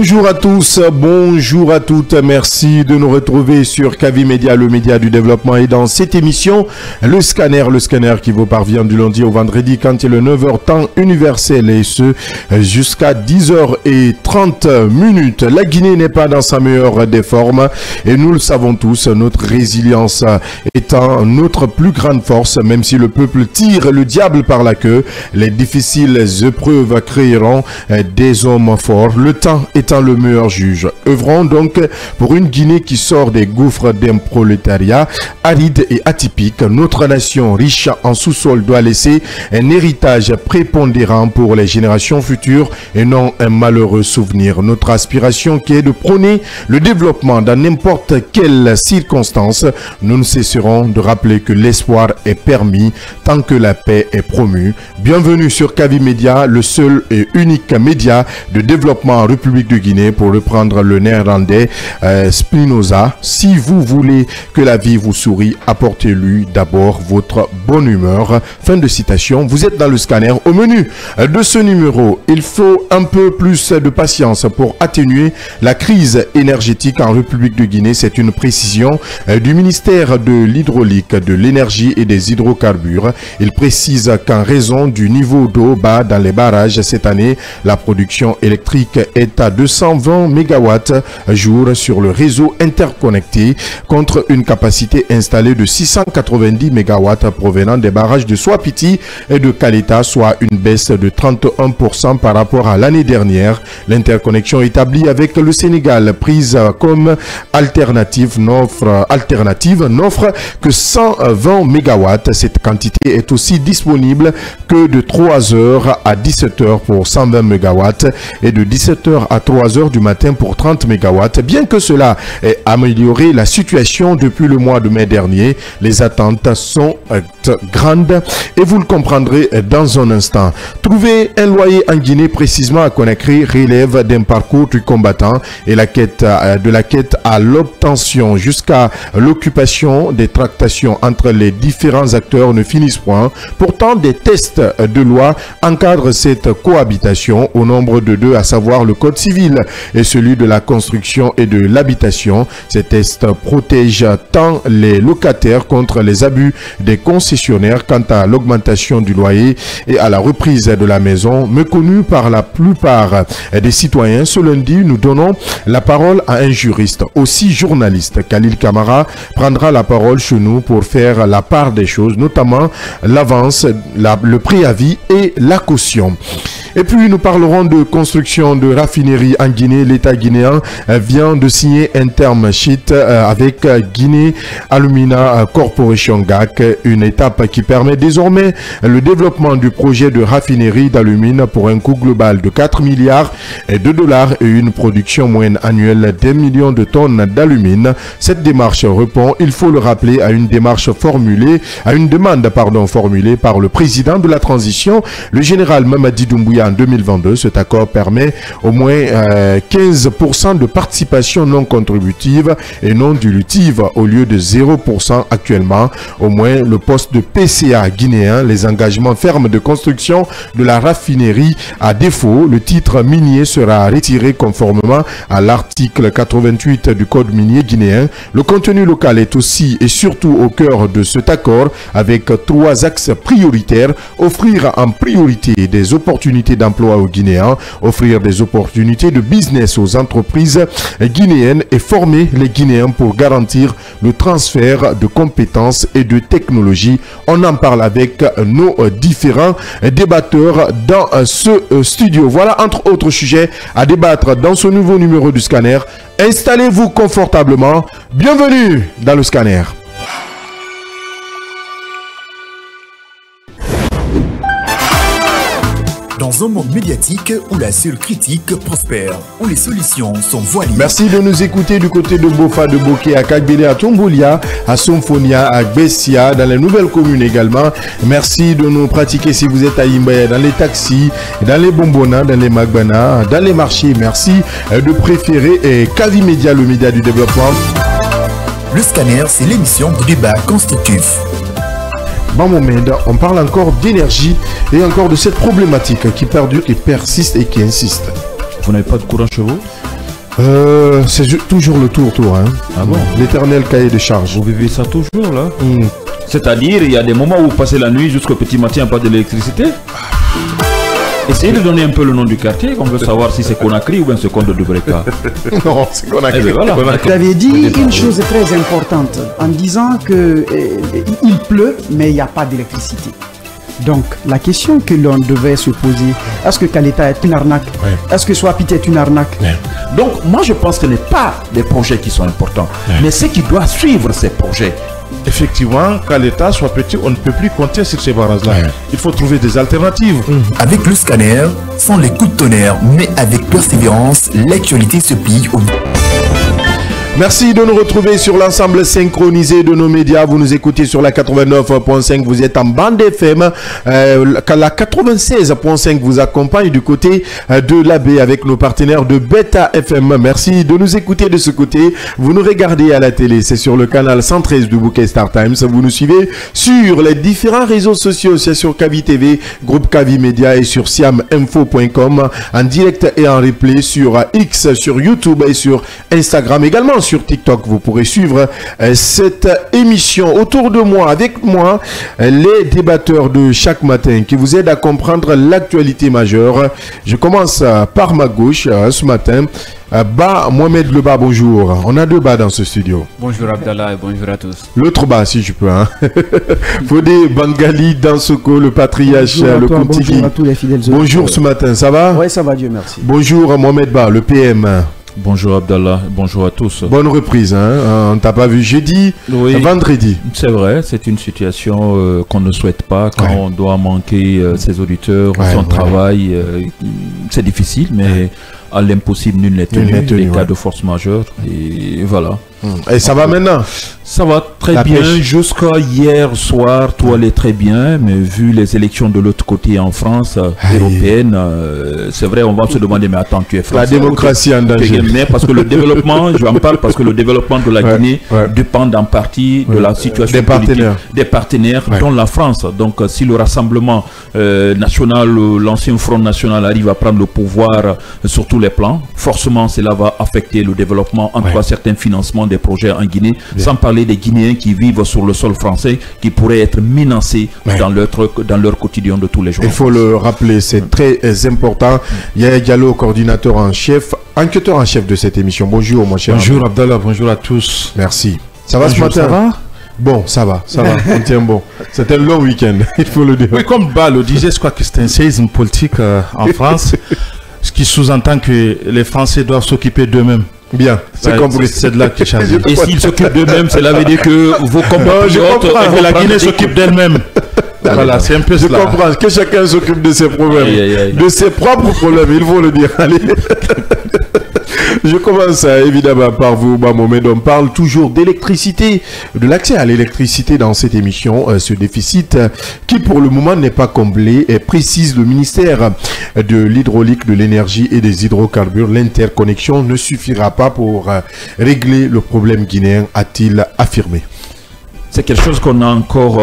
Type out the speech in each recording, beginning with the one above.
Bonjour à tous, bonjour à toutes, merci de nous retrouver sur Kavi Média, le média du développement, et dans cette émission, le scanner qui vous parvient du lundi au vendredi quand il est 9h temps universel et ce jusqu'à 10h30. La Guinée n'est pas dans sa meilleure des formes et nous le savons tous, notre résilience étant notre plus grande force, même si le peuple tire le diable par la queue, les difficiles épreuves créeront des hommes forts. Le temps étant le meilleur juge. Œuvrons donc pour une Guinée qui sort des gouffres d'un prolétariat aride et atypique. Notre nation riche en sous-sol doit laisser un héritage prépondérant pour les générations futures et non un malheureux souvenir. Notre aspiration qui est de prôner le développement dans n'importe quelle circonstance. Nous ne cesserons de rappeler que l'espoir est permis tant que la paix est promue. Bienvenue sur Kavi Média, le seul et unique média de développement en République de Guinée, pour reprendre le néerlandais Spinoza. Si vous voulez que la vie vous sourie, apportez-lui d'abord votre bonne humeur. Fin de citation. Vous êtes dans le scanner. Au menu de ce numéro, il faut un peu plus de patience pour atténuer la crise énergétique en République de Guinée. C'est une précision du ministère de l'Hydraulique, de l'Énergie et des Hydrocarbures. Il précise qu'en raison du niveau d'eau bas dans les barrages cette année, la production électrique est à 220 MW jour sur le réseau interconnecté contre une capacité installée de 690 MW provenant des barrages de Swapiti et de Kaleta, soit une baisse de 31% par rapport à l'année dernière. L'interconnexion établie avec le Sénégal, prise comme alternative, n'offre que 120 MW. Cette quantité est aussi disponible que de 3h à 17h pour 120 MW et de 17h à 3h du matin pour 30 MW. Bien que cela ait amélioré la situation depuis le mois de mai dernier, les attentes sont grandes et vous le comprendrez dans un instant. Trouver un loyer en Guinée, précisément à Conakry, relève d'un parcours du combattant et de la quête à l'obtention jusqu'à l'occupation. Des tractations entre les différents acteurs ne finissent point. Pourtant, des tests de loi encadrent cette cohabitation au nombre de deux, à savoir le Code civil et celui de la construction et de l'habitation. Ces tests protègent tant les locataires contre les abus des concessionnaires quant à l'augmentation du loyer et à la reprise de la maison, méconnue par la plupart des citoyens. Ce lundi, nous donnons la parole à un juriste, aussi journaliste. Khalil Kamara prendra la parole chez nous pour faire la part des choses, notamment l'avance, le préavis et la caution. Et puis nous parlerons de construction de raffinerie en Guinée. L'État guinéen vient de signer un term sheet avec Guinée Alumina Corporation GAC, une étape qui permet désormais le développement du projet de raffinerie d'alumine pour un coût global de 4 milliards de dollars et une production moyenne annuelle d'1 million de tonnes d'alumine. Cette démarche répond, il faut le rappeler, à une demande formulée par le président de la transition, le général Mamadi Doumbouya, en 2022. Cet accord permet au moins 15% de participation non contributive et non dilutive au lieu de 0% actuellement. Au moins le poste de PCA guinéen, les engagements fermes de construction de la raffinerie. À défaut, le titre minier sera retiré conformément à l'article 88 du Code minier guinéen. Le contenu local est aussi et surtout au cœur de cet accord avec 3 axes prioritaires: offrir en priorité des opportunités d'emploi aux Guinéens, offrir des opportunités de business aux entreprises guinéennes et former les Guinéens pour garantir le transfert de compétences et de technologies. On en parle avec nos différents débatteurs dans ce studio. Voilà entre autres sujets à débattre dans ce nouveau numéro du scanner. Installez-vous confortablement. Bienvenue dans le scanner. Dans un monde médiatique où la seule critique prospère, où les solutions sont voilées. Merci de nous écouter du côté de Bofa, de Boké, à Kagbele, à Tombolia, à Somfonia, à Bessia, dans les nouvelles communes également. Merci de nous pratiquer si vous êtes à Imbaya, dans les taxis, dans les bonbonnas, dans les magbana, dans les marchés. Merci de préférer Kavi Média, le média du développement. Le scanner, c'est l'émission de débat constructif. Bon moment, on parle encore d'énergie et encore de cette problématique qui perdure, qui persiste et qui insiste. Vous n'avez pas de courant chez vous? C'est toujours le tour. Hein. Ah bon? L'éternel cahier de charge. Vous vivez ça toujours là? C'est-à-dire, il y a des moments où vous passez la nuit jusqu'au petit matin, il n'y a pas d'électricité. Essayez de donner un peu le nom du quartier, qu'on veut savoir si c'est Conakry ou bien c'est Conde de Breka. Non, c'est Conakry. Eh bien, voilà. Vous avez dit une chose très importante en disant que il pleut, mais il n'y a pas d'électricité. Donc, la question que l'on devait se poser, est-ce que Kaleta est une arnaque? Est-ce que Swapit est une arnaque? Donc, moi, je pense que ce n'est pas des projets qui sont importants, mais c'est qui doit suivre ces projets. Effectivement, quand l'État soit petit, on ne peut plus compter sur ces barrages-là. Il faut trouver des alternatives. Avec le scanner, sans les coups de tonnerre, mais avec persévérance, l'actualité se plie au... Merci de nous retrouver sur l'ensemble synchronisé de nos médias. Vous nous écoutez sur la 89.5, vous êtes en bande FM. La 96.5 vous accompagne du côté de l'AB avec nos partenaires de Beta FM. Merci de nous écouter de ce côté. Vous nous regardez à la télé, c'est sur le canal 113 du Bouquet Star Times. Vous nous suivez sur les différents réseaux sociaux, c'est sur Kavi TV, groupe Kavi Média et sur siaminfo.com en direct et en replay sur X, sur YouTube et sur Instagram également. Sur TikTok, vous pourrez suivre cette émission. Autour de moi, avec moi, les débatteurs de chaque matin qui vous aident à comprendre l'actualité majeure. Je commence par ma gauche ce matin. Mohamed Leba, bonjour. On a deux bas dans ce studio. Bonjour Abdallah et bonjour à tous. L'autre bas, si je peux. Hein. Fodé Bangali Dansoko, le patriarche, le Kontiki. Bonjour à tous les fidèles. Bonjour ce matin, ça va? Oui, ça va, Dieu merci. Bonjour Mohamed Ba, le PM. Bonjour Abdallah, bonjour à tous. Bonne reprise, hein? On t'a pas vu jeudi, vendredi. C'est vrai, c'est une situation qu'on ne souhaite pas quand on doit manquer ses auditeurs, son travail. C'est difficile, mais à l'impossible, nul n'est tenu. Les cas de force majeure, et voilà. Et ça va maintenant? Ça va très bien. Jusqu'à hier soir, tout allait très bien. Mais vu les élections de l'autre côté en France, européenne, c'est vrai, on va se demander, mais attends, tu es français? La démocratie en danger. Mais parce que le développement, je en parle parce que le développement de la Guinée dépend en partie de la situation politique des partenaires, dont la France. Donc, si le Rassemblement national, l'ancien Front national arrive à prendre le pouvoir sur tous les plans, forcément, cela va affecter le développement, en tout cas certains financements des projets en Guinée, sans parler des Guinéens qui vivent sur le sol français, qui pourraient être menacés dans leur quotidien de tous les jours. Il faut le rappeler, c'est très important. Yaya Diallo, coordinateur en chef, enquêteur en chef de cette émission. Bonjour mon cher. Bonjour Abdallah, bonjour à tous. Merci. Ça va ce matin? Ça va? Bon, ça va, on tient bon. C'est un long week-end, il faut le dire. Oui, comme Ba le disait, je crois que c'est un séisme politique en France, ce qui sous-entend que les Français doivent s'occuper d'eux-mêmes. Bien, c'est compris. C'est de là qu'il s'agit. Et s'ils s'occupent d'eux-mêmes, cela veut dire que vos compatriotes que la Guinée s'occupe d'elle-même. Voilà, c'est un peu cela. Je comprends que chacun s'occupe de ses problèmes, de ses propres problèmes, il faut le dire. Allez. Je commence évidemment par vous, Mohamed. On parle toujours d'électricité, de l'accès à l'électricité dans cette émission. Ce déficit qui pour le moment n'est pas comblé, et précise le ministère de l'hydraulique, de l'énergie et des hydrocarbures. L'interconnexion ne suffira pas pour régler le problème guinéen, a-t-il affirmé. C'est quelque chose qu'on a encore,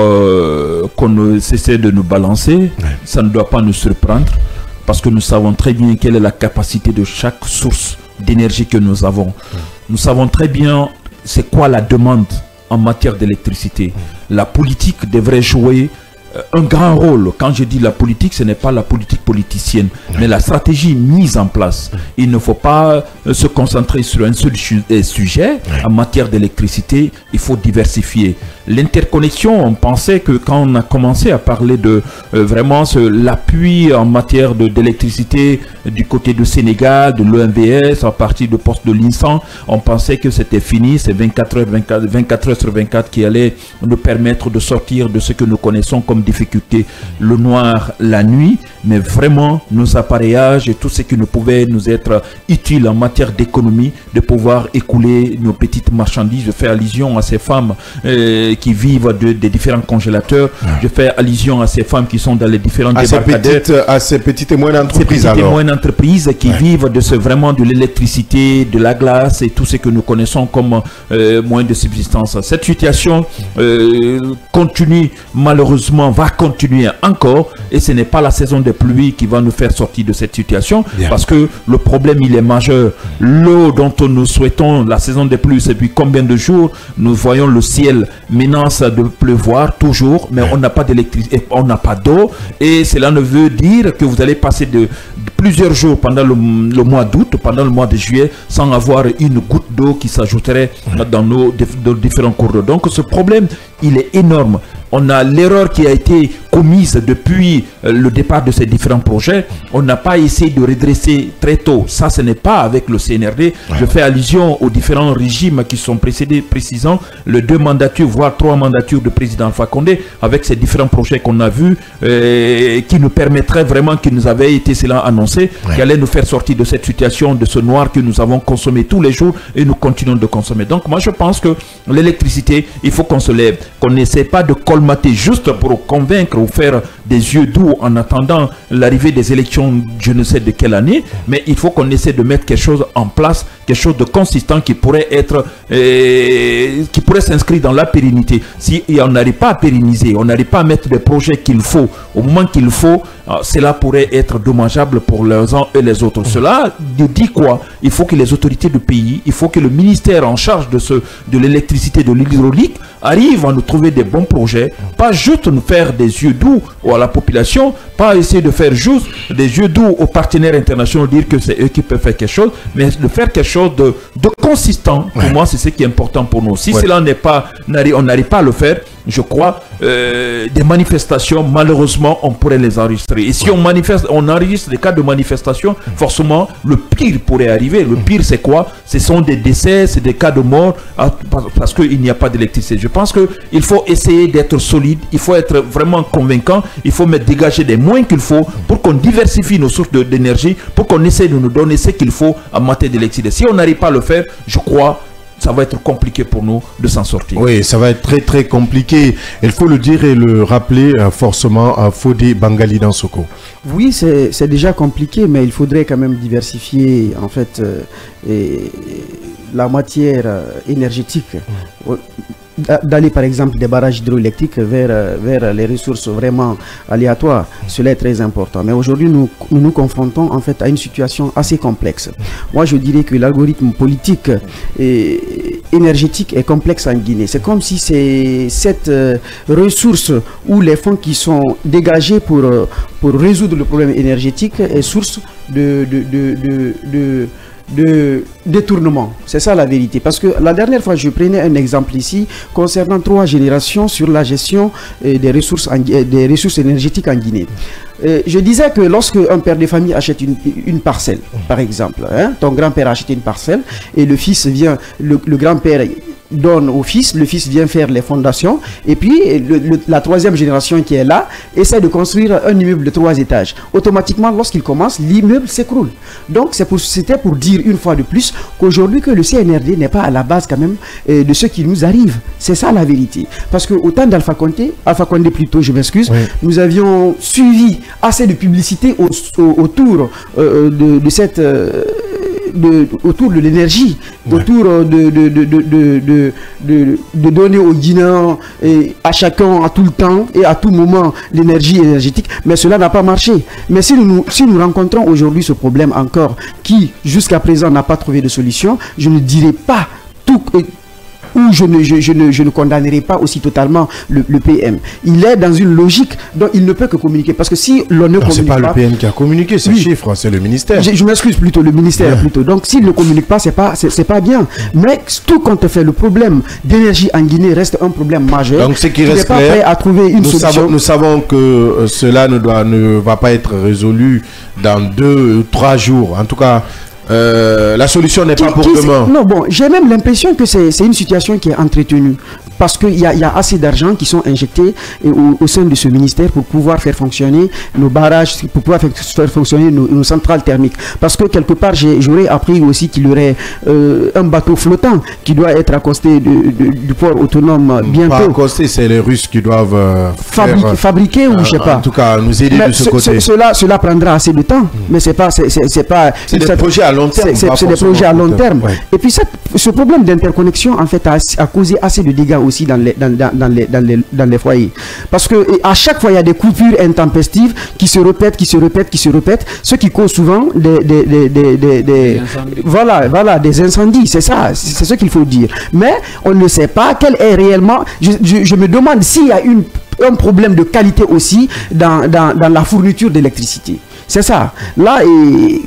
qu'on ne cessait de nous balancer. Ça ne doit pas nous surprendre parce que nous savons très bien quelle est la capacité de chaque source d'énergie que nous avons. Nous savons très bien c'est quoi la demande en matière d'électricité. La politique devrait jouer un grand rôle. Quand je dis la politique, ce n'est pas la politique politicienne, mais la stratégie mise en place. Il ne faut pas se concentrer sur un seul sujet. En matière d'électricité, il faut diversifier. L'interconnexion, on pensait que quand on a commencé à parler de vraiment l'appui en matière d'électricité du côté du Sénégal, de l'OMVS, à partir de poste de l'INSAN, on pensait que c'était fini, c'est 24 heures sur 24 qui allaient nous permettre de sortir de ce que nous connaissons comme difficulté, le noir, la nuit, mais vraiment nos appareillages et tout ce qui ne pouvait nous être utile en matière d'économie, de pouvoir écouler nos petites marchandises. Je fais allusion à ces femmes qui vivent des différents congélateurs. Je fais allusion à ces femmes qui sont dans les différents débarcadères. À ces petites et moyennes entreprises. Ces petites et moyennes entreprises qui vivent vraiment de l'électricité, de la glace et tout ce que nous connaissons comme moyen de subsistance. Cette situation continue malheureusement malheureusement va continuer encore, et ce n'est pas la saison des pluies qui va nous faire sortir de cette situation, parce que le problème il est majeur. L'eau dont nous souhaitons, la saison des pluies, c'est depuis combien de jours nous voyons le ciel menace de pleuvoir toujours, mais on n'a pas d'électricité, on n'a pas d'eau, et cela ne veut dire que vous allez passer de plusieurs jours pendant le mois d'août, pendant le mois de juillet, sans avoir une goutte d'eau qui s'ajouterait dans nos différents cours d'eau. Donc ce problème, il est énorme. On a l'erreur qui a été commise depuis le départ de ces différents projets. On n'a pas essayé de redresser très tôt. Ça, ce n'est pas avec le CNRD. Je fais allusion aux différents régimes qui sont précédés, précisant les 2 mandatures, voire 3 mandatures de président Alpha Condé, avec ces différents projets qu'on a vus, qui nous permettraient vraiment, qui nous avaient été cela annoncé, qui allaient nous faire sortir de cette situation, de ce noir que nous avons consommé tous les jours et nous continuons de consommer. Donc moi, je pense que l'électricité, il faut qu'on se lève, qu'on n'essaie pas de colmater juste pour convaincre ou faire des yeux doux en attendant l'arrivée des élections, je ne sais de quelle année, mais il faut qu'on essaie de mettre quelque chose en place, quelque chose de consistant qui pourrait être, qui pourrait s'inscrire dans la pérennité. Si on n'arrive pas à pérenniser, on n'arrive pas à mettre des projets qu'il faut au moment qu'il faut, cela pourrait être dommageable pour les uns et les autres. Cela dit quoi? Il faut que les autorités du pays, il faut que le ministère en charge de l'électricité, de l'hydraulique, arrive à nous trouver des bons projets, pas juste nous faire des yeux doux à la population, pas essayer de faire juste des yeux doux aux partenaires internationaux, dire que c'est eux qui peuvent faire quelque chose, mais de faire quelque chose de consistant. Pour moi, c'est ce qui est important pour nous. Si cela n'est pas, on n'arrive pas à le faire, je crois, des manifestations, malheureusement, on pourrait les enregistrer. Et si on enregistre des cas de manifestation, forcément, le pire pourrait arriver. Le pire, c'est quoi? Ce sont des décès, c'est des cas de mort, parce qu'il n'y a pas d'électricité. Je pense qu'il faut essayer d'être solide, il faut être vraiment convaincant, il faut dégager des moyens qu'il faut pour qu'on diversifie nos sources d'énergie, pour qu'on essaie de nous donner ce qu'il faut en matière d'électricité. Si on n'arrive pas à le faire, je crois, ça va être compliqué pour nous de s'en sortir. Oui, ça va être très très compliqué. Il faut le dire et le rappeler forcément à Fodé Bangali dans Soko. Oui, c'est déjà compliqué, mais il faudrait quand même diversifier en fait la matière énergétique. D'aller par exemple des barrages hydroélectriques vers les ressources vraiment aléatoires, cela est très important. Mais aujourd'hui nous confrontons en fait à une situation assez complexe. Moi je dirais que l'algorithme politique et énergétique est complexe en Guinée. C'est comme si c'est cette ressource ou les fonds qui sont dégagés pour résoudre le problème énergétique est source de détournement. C'est ça la vérité. Parce que la dernière fois, je prenais un exemple ici concernant 3 générations sur la gestion des ressources énergétiques en Guinée. Je disais que lorsque un père de famille achète une parcelle, par exemple, ton grand-père a acheté une parcelle et le fils vient, le grand-père donne au fils, le fils vient faire les fondations et puis la 3e génération qui est là essaie de construire un immeuble de 3 étages. Automatiquement, lorsqu'il commence, l'immeuble s'écroule. Donc c'était pour dire une fois de plus qu'aujourd'hui que le CNRD n'est pas à la base quand même de ce qui nous arrive. C'est ça la vérité. Parce qu'au temps d'Alpha Condé plutôt, je m'excuse, nous avions suivi assez de publicité autour de cette... autour de l'énergie, autour de donner aux Guinéens et à chacun, à tout le temps et à tout moment l'énergie énergétique, mais cela n'a pas marché. Mais si nous rencontrons aujourd'hui ce problème encore, qui jusqu'à présent n'a pas trouvé de solution, je ne dirais pas tout... où je ne condamnerai pas aussi totalement le PM. Il est dans une logique dont il ne peut que communiquer. Parce que si l'on ne communique pas... C'est pas le PM qui a communiqué ces chiffres, c'est le ministère. Je m'excuse plutôt, le ministère plutôt. Donc s'il ne communique pas, c'est pas bien. Mais tout compte fait, le problème d'énergie en Guinée reste un problème majeur. Donc ce qui reste clair, prêt à trouver une solution. Nous savons que cela ne va pas être résolu dans 2 ou 3 jours. En tout cas... la solution n'est pas pour demain. Non, bon, j'ai même l'impression que c'est une situation qui est entretenue. Parce qu'il y a assez d'argent qui sont injectés au sein de ce ministère pour pouvoir faire fonctionner nos barrages, pour pouvoir faire fonctionner nos centrales thermiques. Parce que quelque part, j'aurais appris aussi qu'il y aurait un bateau flottant qui doit être accosté du port autonome bientôt. Pas accosté, c'est les Russes qui doivent fabriquer ou je sais pas. En tout cas, nous aider de ce côté. Cela prendra assez de temps, mais c'est pas... C'est des projets à long terme. C'est des projets à long terme. Et puis ce problème d'interconnexion, en fait, a causé assez de dégâts aussi dans les foyers. Parce que à chaque fois, il y a des coupures intempestives qui se répètent, ce qui cause souvent des incendies. C'est ça, c'est ce qu'il faut dire. Mais on ne sait pas quel est réellement... Je me demande s'il y a un problème de qualité aussi dans la fourniture d'électricité. C'est ça. Là,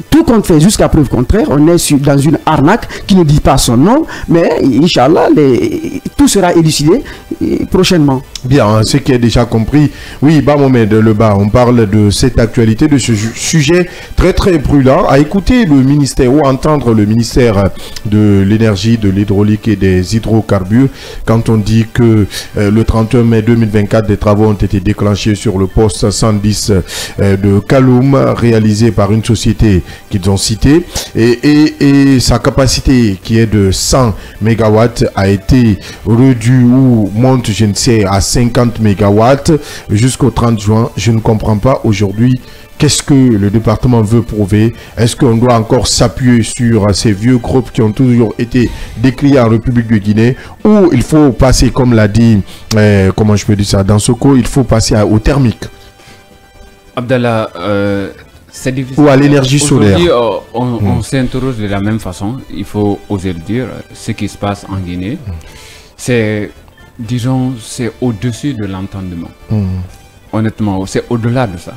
tout compte fait jusqu'à preuve contraire, on est dans une arnaque qui ne dit pas son nom, mais Inch'Allah, tout sera élucidé prochainement. Bien, ce qui est déjà compris. Oui, Mohamed Lebas, on parle de cette actualité, de ce sujet très très brûlant. À écouter le ministère ou entendre le ministère de l'énergie, de l'hydraulique et des hydrocarbures quand on dit que le 31 mai 2024, des travaux ont été déclenchés sur le poste 110 de Kaloum, réalisé par une société qu'ils ont citée, et sa capacité qui est de 100 MW a été réduite ou monte, je ne sais, à 50 MW jusqu'au 30 juin. Je ne comprends pas aujourd'hui qu'est-ce que le département veut prouver. Est-ce qu'on doit encore s'appuyer sur ces vieux groupes qui ont toujours été décriés en République de Guinée, ou il faut passer, comme l'a dit, comment je peux dire ça, dans ce cas, il faut passer au thermique? Abdallah, c'est difficile. Ou à l'énergie solaire. On s'interroge de la même façon, il faut oser le dire. Ce qui se passe en Guinée, c'est, disons, c'est au-dessus de l'entendement. Honnêtement, c'est au-delà de ça.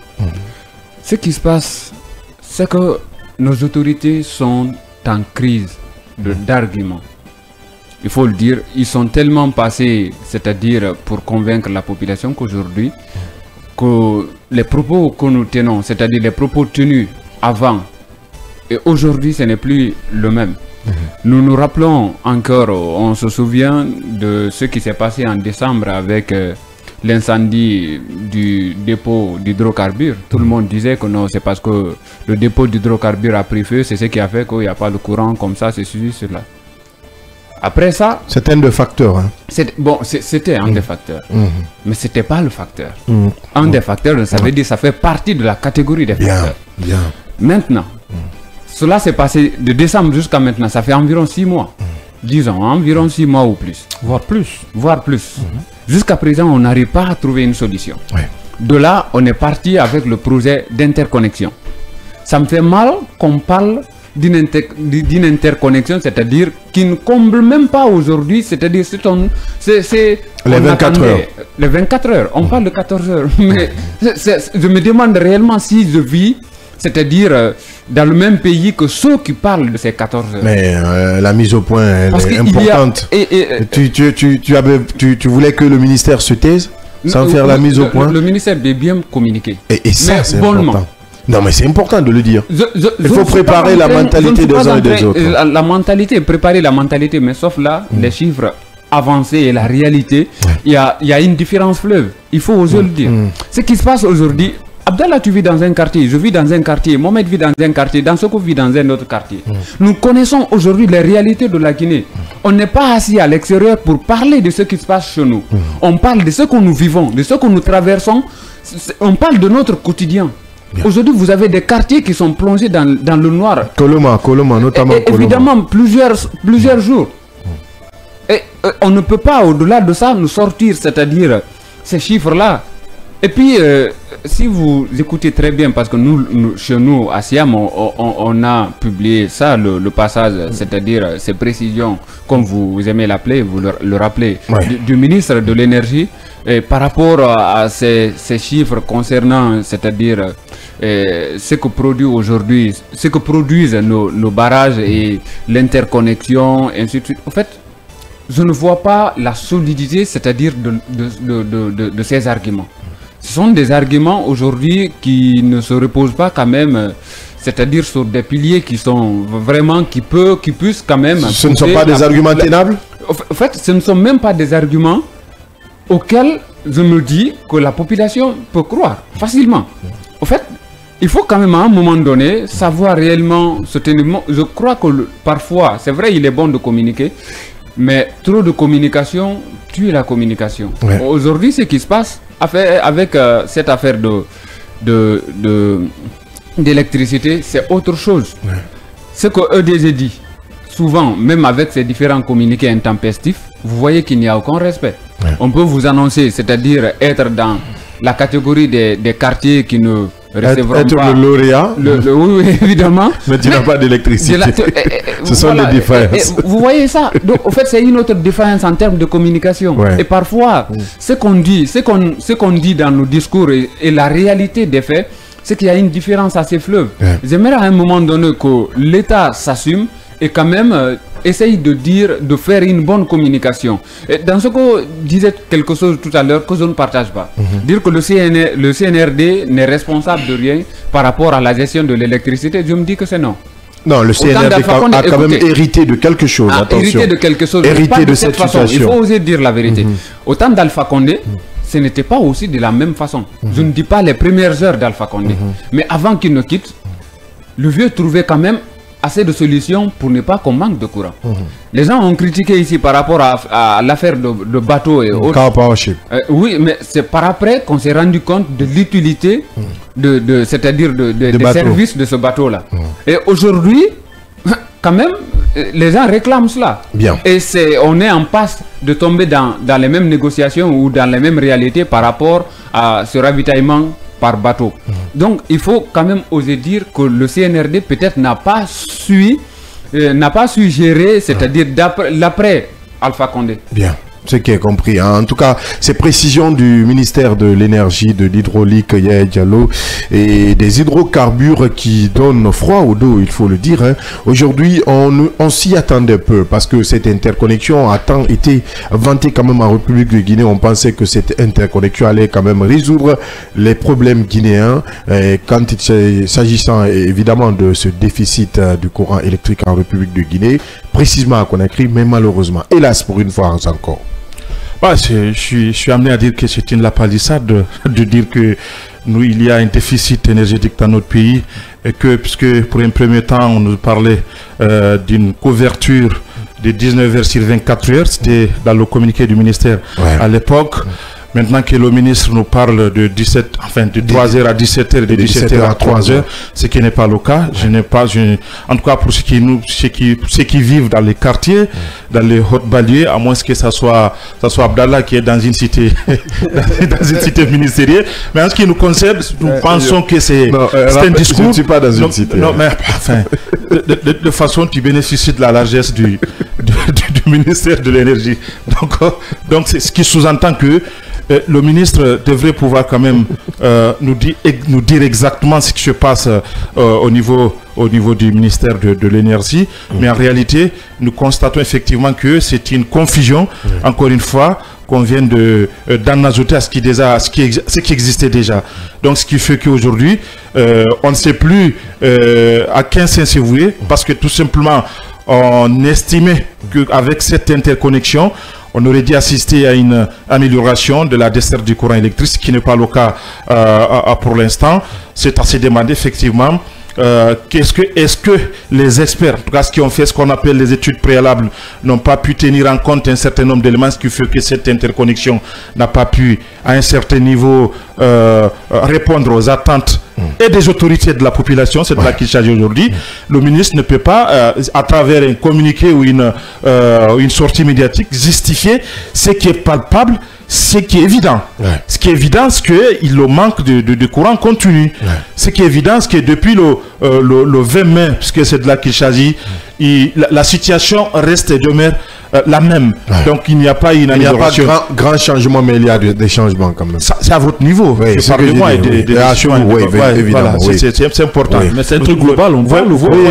Ce qui se passe, c'est que nos autorités sont en crise d'arguments. Il faut le dire, ils sont tellement passés, c'est-à-dire pour convaincre la population qu'aujourd'hui, que les propos que nous tenons, c'est-à-dire les propos tenus avant et aujourd'hui, ce n'est plus le même. Nous nous rappelons encore, on se souvient de ce qui s'est passé en décembre avec l'incendie du dépôt d'hydrocarbures. Tout le monde disait que non, c'est parce que le dépôt d'hydrocarbures a pris feu, c'est ce qui a fait qu'il n'y a pas de courant comme ça, c'est ceci, cela. Après ça... C'est un des facteurs. Hein. C'était un des facteurs. Mais ce n'était pas le facteur. Un des facteurs, ça veut dire ça fait partie de la catégorie des facteurs. Maintenant, cela s'est passé de décembre jusqu'à maintenant. Ça fait environ 6 mois. Disons, environ 6 mois ou plus. Voire plus. Voire plus. Jusqu'à présent, on n'arrive pas à trouver une solution. De là, on est parti avec le projet d'interconnexion. Ça me fait mal qu'on parle d'une interconnexion, c'est-à-dire qui ne comble même pas aujourd'hui, c'est-à-dire c'est les 24 heures. Les 24 heures, on parle de 14 heures, mais je me demande réellement si je vis, c'est-à-dire dans le même pays que ceux qui parlent de ces 14 heures. Mais la mise au point, elle est importante. Tu voulais que le ministère se taise sans faire la mise au point? Le ministère doit bien communiquer. Et ça, c'est important. Non, mais c'est important de le dire. Il faut préparer la mentalité des uns et des autres. La mentalité, préparer la mentalité, mais sauf là, les chiffres avancés et la réalité, il y a une différence fleuve. Il faut oser le dire. Ce qui se passe aujourd'hui, Abdallah, tu vis dans un quartier, je vis dans un quartier, Mohamed vit dans un quartier, Dansoko vit dans un autre quartier. Nous connaissons aujourd'hui les réalités de la Guinée. On n'est pas assis à l'extérieur pour parler de ce qui se passe chez nous. On parle de ce que nous vivons, de ce que nous traversons. On parle de notre quotidien. Aujourd'hui, vous avez des quartiers qui sont plongés dans le noir. Koloma, notamment Koloma. Évidemment, plusieurs jours. Et on ne peut pas, au-delà de ça, nous sortir, c'est-à-dire ces chiffres-là. Et puis, si vous écoutez très bien, parce que nous chez nous, à Siam, on a publié ça, le passage, c'est-à-dire ces précisions, comme vous aimez l'appeler, vous le rappelez, du ministre de l'énergie, par rapport à ces chiffres concernant, c'est-à-dire ce que produit aujourd'hui, ce que produisent nos barrages et l'interconnexion, ainsi de suite. En fait, je ne vois pas la solidité, c'est-à-dire de ces arguments. Ce sont des arguments aujourd'hui qui ne se reposent pas quand même, c'est-à-dire sur des piliers qui sont vraiment, qui puissent quand même... Ce ne sont pas des arguments tenables? En fait, ce ne sont même pas des arguments auxquels je me dis que la population peut croire facilement. En fait, il faut quand même à un moment donné savoir réellement se tenir. Je crois que parfois, c'est vrai, il est bon de communiquer, mais trop de communication tue la communication. Aujourd'hui, ce qui se passe avec cette affaire d'électricité, c'est autre chose. Ce que EDG dit, souvent, même avec ces différents communiqués intempestifs, vous voyez qu'il n'y a aucun respect. Ouais. On peut vous annoncer, c'est-à-dire être dans la catégorie des quartiers qui ne recevront être pas... le lauréat, oui, évidemment. mais tu n'as pas d'électricité. Ce sont des défaillances. Vous voyez ça? Donc, en fait, c'est une autre défaillance en termes de communication. Ouais. Et parfois, ce qu'on dit dans nos discours et la réalité des faits, c'est qu'il y a une différence assez fleuve. Ouais. J'aimerais à un moment donné que l'État s'assume et quand même essaye de faire une bonne communication. Et dans ce que disait quelque chose tout à l'heure que je ne partage pas, dire que le CNRD n'est responsable de rien par rapport à la gestion de l'électricité, je me dis que c'est non. Non, le CNRD a quand même hérité de quelque chose. Attention. Hérité de quelque chose. Hérité de cette situation. Il faut oser dire la vérité. Au temps d'Alpha Condé, ce n'était pas aussi de la même façon. Je ne dis pas les premières heures d'Alpha Condé. Mais avant qu'il ne quitte, le vieux trouvait quand même assez de solutions pour ne pas qu'on manque de courant. Les gens ont critiqué ici par rapport à l'affaire de bateaux et autres. Oui, mais c'est par après qu'on s'est rendu compte de l'utilité c'est-à-dire des services de ce bateau-là. Et aujourd'hui, quand même, les gens réclament cela. Bien. Et on est en passe de tomber dans les mêmes négociations ou dans les mêmes réalités par rapport à ce ravitaillement par bateau. Donc il faut quand même oser dire que le CNRD peut-être n'a pas su gérer, c'est-à-dire l'après Alpha Condé. Bien. Ce qui est compris. Hein. En tout cas, ces précisions du ministère de l'énergie, de l'hydraulique, Yaya Diallo, et des hydrocarbures qui donnent froid au dos, il faut le dire. Hein. Aujourd'hui, on s'y attendait peu parce que cette interconnexion a tant été vantée quand même en République de Guinée. On pensait que cette interconnexion allait quand même résoudre les problèmes guinéens. Quand il s'agissant évidemment de ce déficit du courant électrique en République de Guinée, précisément à Conakry, mais malheureusement, hélas pour une fois encore. Bah, je suis amené à dire que c'est une lapalissade de dire que nous, il y a un déficit énergétique dans notre pays et que, puisque pour un premier temps, on nous parlait d'une couverture de 19 heures sur 24 heures, c'était dans le communiqué du ministère à l'époque. Maintenant que le ministre nous parle de 3h à 17h et de 17h à 3h, ce qui n'est pas le cas. En tout cas, pour ceux qui vivent dans les quartiers, dans les hautes banlieues, à moins que ça soit Abdallah qui est dans une cité, dans une cité ministérielle. Mais en ce qui nous concerne, nous pensons que c'est un discours. Je ne suis pas dans une cité. Non, mais enfin, de façon, tu bénéficies de la largesse du ministère de l'énergie. Donc c'est ce qui sous-entend que le ministre devrait pouvoir quand même nous dire exactement ce qui se passe au niveau du ministère de l'énergie. Mais en réalité, nous constatons effectivement que c'est une confusion, encore une fois, qu'on vient d'en ajouter à ce qui existait déjà. Donc ce qui fait qu'aujourd'hui, on ne sait plus à qui s'insévouer, parce que tout simplement, on estimait qu'avec cette interconnexion, on aurait dû assister à une amélioration de la desserte du courant électrique, ce qui n'est pas le cas pour l'instant. C'est à se demander effectivement est-ce que les experts, en tout cas ceux qui ont fait ce qu'on appelle les études préalables, n'ont pas pu tenir en compte un certain nombre d'éléments, ce qui fait que cette interconnexion n'a pas pu, à un certain niveau, répondre aux attentes et des autorités de la population. C'est de là qu'il s'agit aujourd'hui. Le ministre ne peut pas, à travers un communiqué ou une sortie médiatique, justifier ce qui est palpable, ce qui est évident. Ce qui est évident, c'est qu'il manque de courant continu. Ce qui est évident, c'est que depuis le 20 mai, puisque c'est de là qu'il s'agit, la situation reste et demeure la même. Donc il n'y a pas une amélioration. Il n'y a pas de grand changement, mais il y a des changements quand même. C'est à votre niveau. C'est important. Mais c'est un truc global, on voit.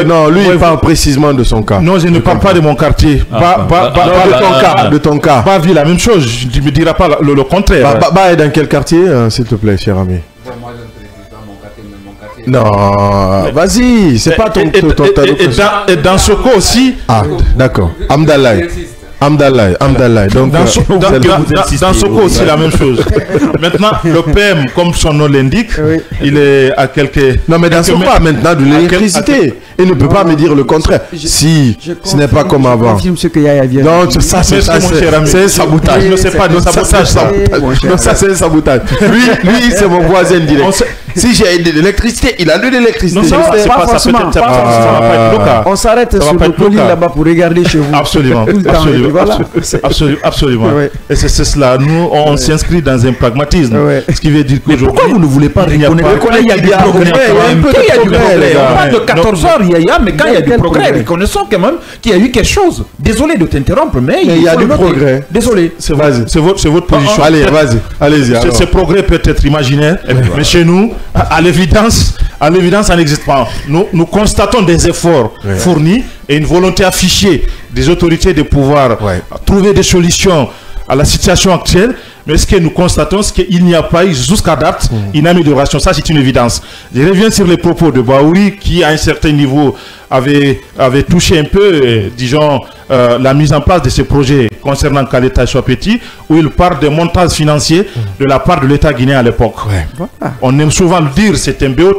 Non, lui il parle précisément de son cas. Non, je ne parle pas de mon quartier. De ton cas. Pas vu la même chose. Je ne me dirai pas le contraire. Bah, dans quel quartier, s'il te plaît, cher ami? Non, vas-y, c'est pas ton et dans ce cas aussi. Ah, d'accord. Amdallah. Donc, dans ce cas aussi, la même chose. Maintenant, le PM, comme son nom l'indique, il est à quelques... Non, mais dans ce cas, maintenant, de l'électricité. Il ne peut pas me dire le contraire. Si, ce n'est pas comme avant. Je confirme ce que Yaya vient. Non, ça, c'est un sabotage. Non, c'est pas de sabotage, ça. Non, ça, c'est un sabotage. Lui, c'est mon voisin direct. Si j'ai de l'électricité, il a de l'électricité. Non, ça va pas être le cas. On s'arrête sur le colis là-bas pour regarder chez vous. Absolument. Tout le temps. Absolument. Voilà. Absolument. Ouais. Et c'est cela. Nous, on s'inscrit dans un pragmatisme. Ouais. Ce qui veut dire Mais qu'aujourd'hui... pourquoi vous ne voulez pas reconnaître qu'il y a du progrès? Il y a du progrès. On parle de 14 heures, mais quand il y a du progrès, reconnaissons quand même qu'il y a eu quelque chose. Désolé de t'interrompre, mais il y a du progrès. Désolé. C'est votre position. Allez, vas-y. Allez-y. Ce progrès peut être imaginaire, mais chez nous, à l'évidence, ça n'existe pas. Nous constatons des efforts fournis et une volonté affichée des autorités de pouvoir trouver des solutions à la situation actuelle. Mais ce que nous constatons, c'est qu'il n'y a pas eu jusqu'à date une amélioration. Ça, c'est une évidence. Je reviens sur les propos de Baouri qui, à un certain niveau, avait touché un peu, disons, la mise en place de ces projets concernant Kaleta et Soapeti, où il parle des montages financiers de la part de l'État guinéen à l'époque. On aime souvent le dire, c'est un BOT,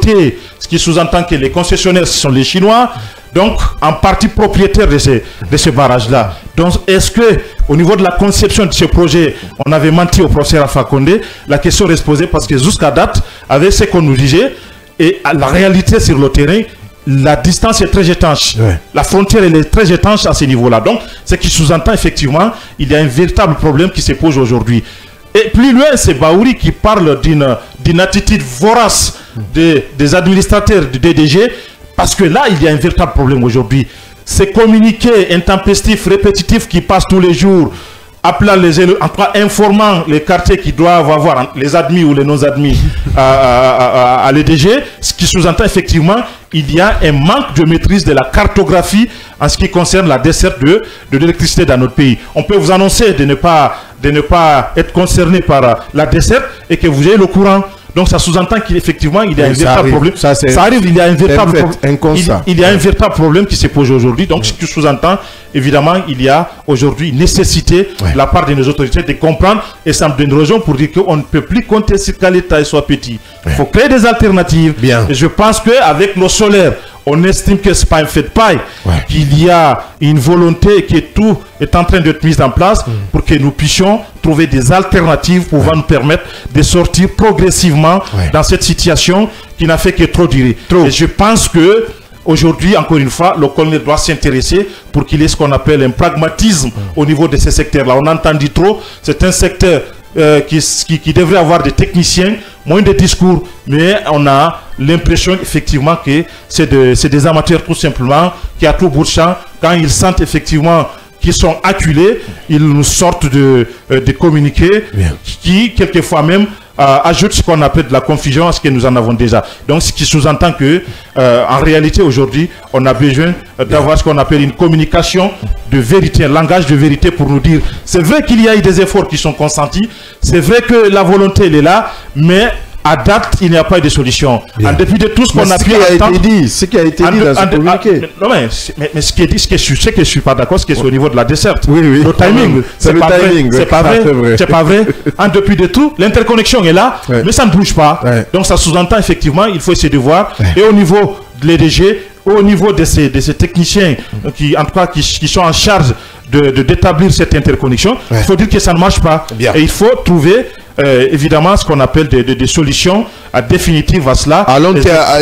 ce qui sous-entend que les concessionnaires, ce sont les Chinois, donc en partie propriétaires de ces barrages-là. Donc, est-ce que au niveau de la conception de ce projet, on avait menti au professeur Alpha Condé? La question reste posée parce que jusqu'à date, avec ce qu'on nous disait, et la réalité sur le terrain, la distance est très étanche. La frontière elle est très étanche à ce niveau-là. Donc, ce qui sous-entend effectivement, il y a un véritable problème qui se pose aujourd'hui. Et plus loin, c'est Baouri qui parle d'une attitude vorace des administrateurs du DDG, parce que là, il y a un véritable problème aujourd'hui. Ces communiqués intempestifs, répétitifs qui passent tous les jours, appelant les élus, en tout cas informant les quartiers qui doivent avoir, les admis ou les non-admis à l'EDG, ce qui sous-entend effectivement il y a un manque de maîtrise de la cartographie en ce qui concerne la desserte de l'électricité dans notre pays. On peut vous annoncer de ne pas être concerné par la desserte et que vous ayez le courant. Donc ça sous-entend qu'effectivement il y a un véritable problème. Ça arrive, il y a un véritable problème. Il y a un véritable problème qui se pose aujourd'hui. Donc ce qui sous-entend, évidemment, il y a aujourd'hui une nécessité de la part de nos autorités de comprendre, et ça me donne raison pour dire qu'on ne peut plus compter sur Kaleta et Soapeti. Il faut créer des alternatives. Et je pense qu'avec l'eau solaire, on estime que ce n'est pas un fait de paille, qu'il y a une volonté, que tout est en train d'être mis en place pour que nous puissions trouver des alternatives pouvant nous permettre de sortir progressivement dans cette situation qui n'a fait que trop durer. Et je pense que aujourd'hui, encore une fois, le colonel doit s'intéresser pour qu'il ait ce qu'on appelle un pragmatisme au niveau de ces secteurs-là. On entend dit trop, c'est un secteur qui devrait avoir des techniciens, moins de discours, mais on a l'impression effectivement que c'est des amateurs tout simplement qui à tout bout de champ, quand ils sentent effectivement qu'ils sont acculés, ils nous sortent de communiqués qui quelquefois même ajoute ce qu'on appelle de la confusion à ce que nous en avons déjà. Donc ce qui sous-entend que en réalité aujourd'hui on a besoin d'avoir ce qu'on appelle une communication de vérité, un langage de vérité pour nous dire c'est vrai qu'il y a eu des efforts qui sont consentis, c'est vrai que la volonté elle est là, mais à date, il n'y a pas eu de solution. En dépit de tout ce qu'on a pu entendre... Ce qui a été dit dans ce communiqué. Non, mais ce qui est dit, ce que je ne suis pas d'accord, c'est au niveau de la desserte. Le timing. C'est pas vrai. C'est pas vrai. En dépit de tout, l'interconnexion est là, mais ça ne bouge pas. Donc ça sous-entend effectivement, il faut essayer de voir. Et au niveau de l'EDG, au niveau de ces techniciens qui, en tout cas, qui sont en charge d'établir cette interconnexion, il faut dire que ça ne marche pas. Et il faut trouver... évidemment ce qu'on appelle des solutions définitives à cela.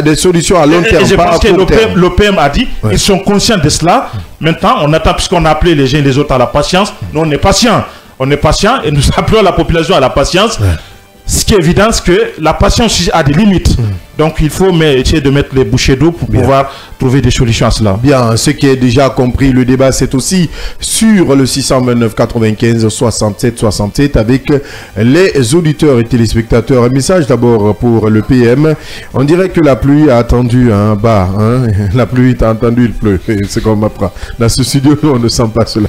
Des solutions à long terme. Et je pense que l'OPM a dit, ils sont conscients de cela. Maintenant, on attend, puisqu'on a appelé les uns et les autres à la patience. Nous, on est patients. On est patients et nous appelons la population à la patience. Ce qui est évident, c'est que la patience a des limites. Donc il faut essayer de mettre les bouchées d'eau pour pouvoir trouver des solutions à cela. Bien, ce qui est déjà compris, le débat c'est aussi sur le 629 95 67 67 avec les auditeurs et téléspectateurs. Un message d'abord pour le PM. On dirait que la pluie a attendu bas. La pluie a entendu, il pleut. C'est comme après. Dans ce studio, nous, on ne sent pas cela.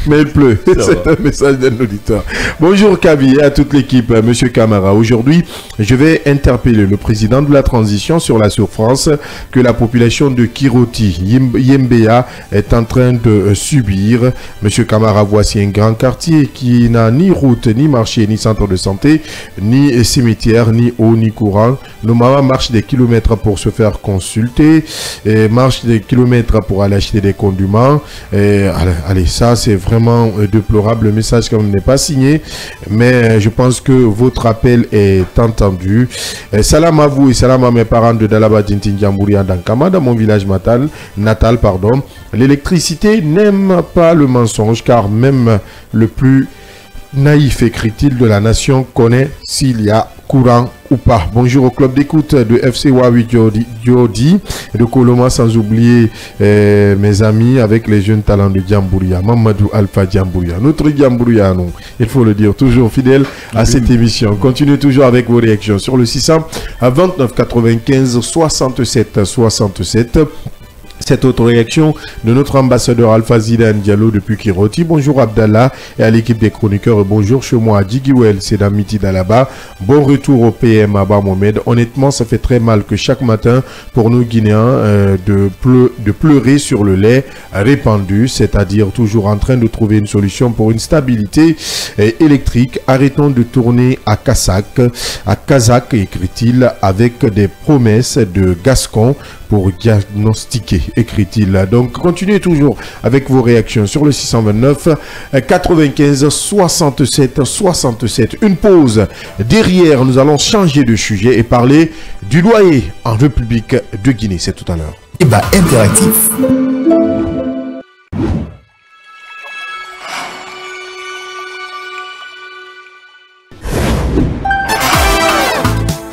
Mais il pleut. C'est un message d'un auditeur. Bonjour Kavi et à toute l'équipe, Monsieur Camara. Aujourd'hui, je vais interpeller le président de la transition sur la souffrance que la population de Kiroti, Yembea, est en train de subir. Monsieur Camara, voici un grand quartier qui n'a ni route, ni marché, ni centre de santé, ni cimetière, ni eau, ni courant. Nos mamans marchent des kilomètres pour se faire consulter, et marchent des kilomètres pour aller acheter des condiments. Allez, ça c'est vraiment vraiment déplorable. Le message quand même n'est pas signé, mais je pense que votre appel est entendu. Salam à vous et salam à mes parents de Dalaba Dintindiambouria Dankama, dans mon village natal. L'électricité n'aime pas le mensonge, car même le plus naïf, écrit-il, de la nation connaît s'il y a courant ou pas. Bonjour au club d'écoute de FC Wawi Diodi de Koloma, sans oublier mes amis avec les jeunes talents de Diambouria, Mamadou Alpha Diambouria, notre Diambouria, non, il faut le dire, toujours fidèle à cette émission. Continuez toujours avec vos réactions sur le 600 à 29 95 67 67. Cette autre réaction de notre ambassadeur Alpha Zidane Diallo depuis Kiroti. Bonjour Abdallah et à l'équipe des chroniqueurs. Bonjour chez moi à Djigouel, c'est Damiti Dalaba. Bon retour au PM Abba Mohamed. Honnêtement, ça fait très mal que chaque matin, pour nous Guinéens, de pleurer sur le lait répandu, c'est-à-dire toujours en train de trouver une solution pour une stabilité électrique. Arrêtons de tourner à Kazakh, écrit-il, avec des promesses de Gascon pour diagnostiquer, écrit-il. Donc, continuez toujours avec vos réactions sur le 629 95 67 67. Une pause. Derrière, nous allons changer de sujet et parler du loyer en République de Guinée. C'est tout à l'heure. Débat interactif.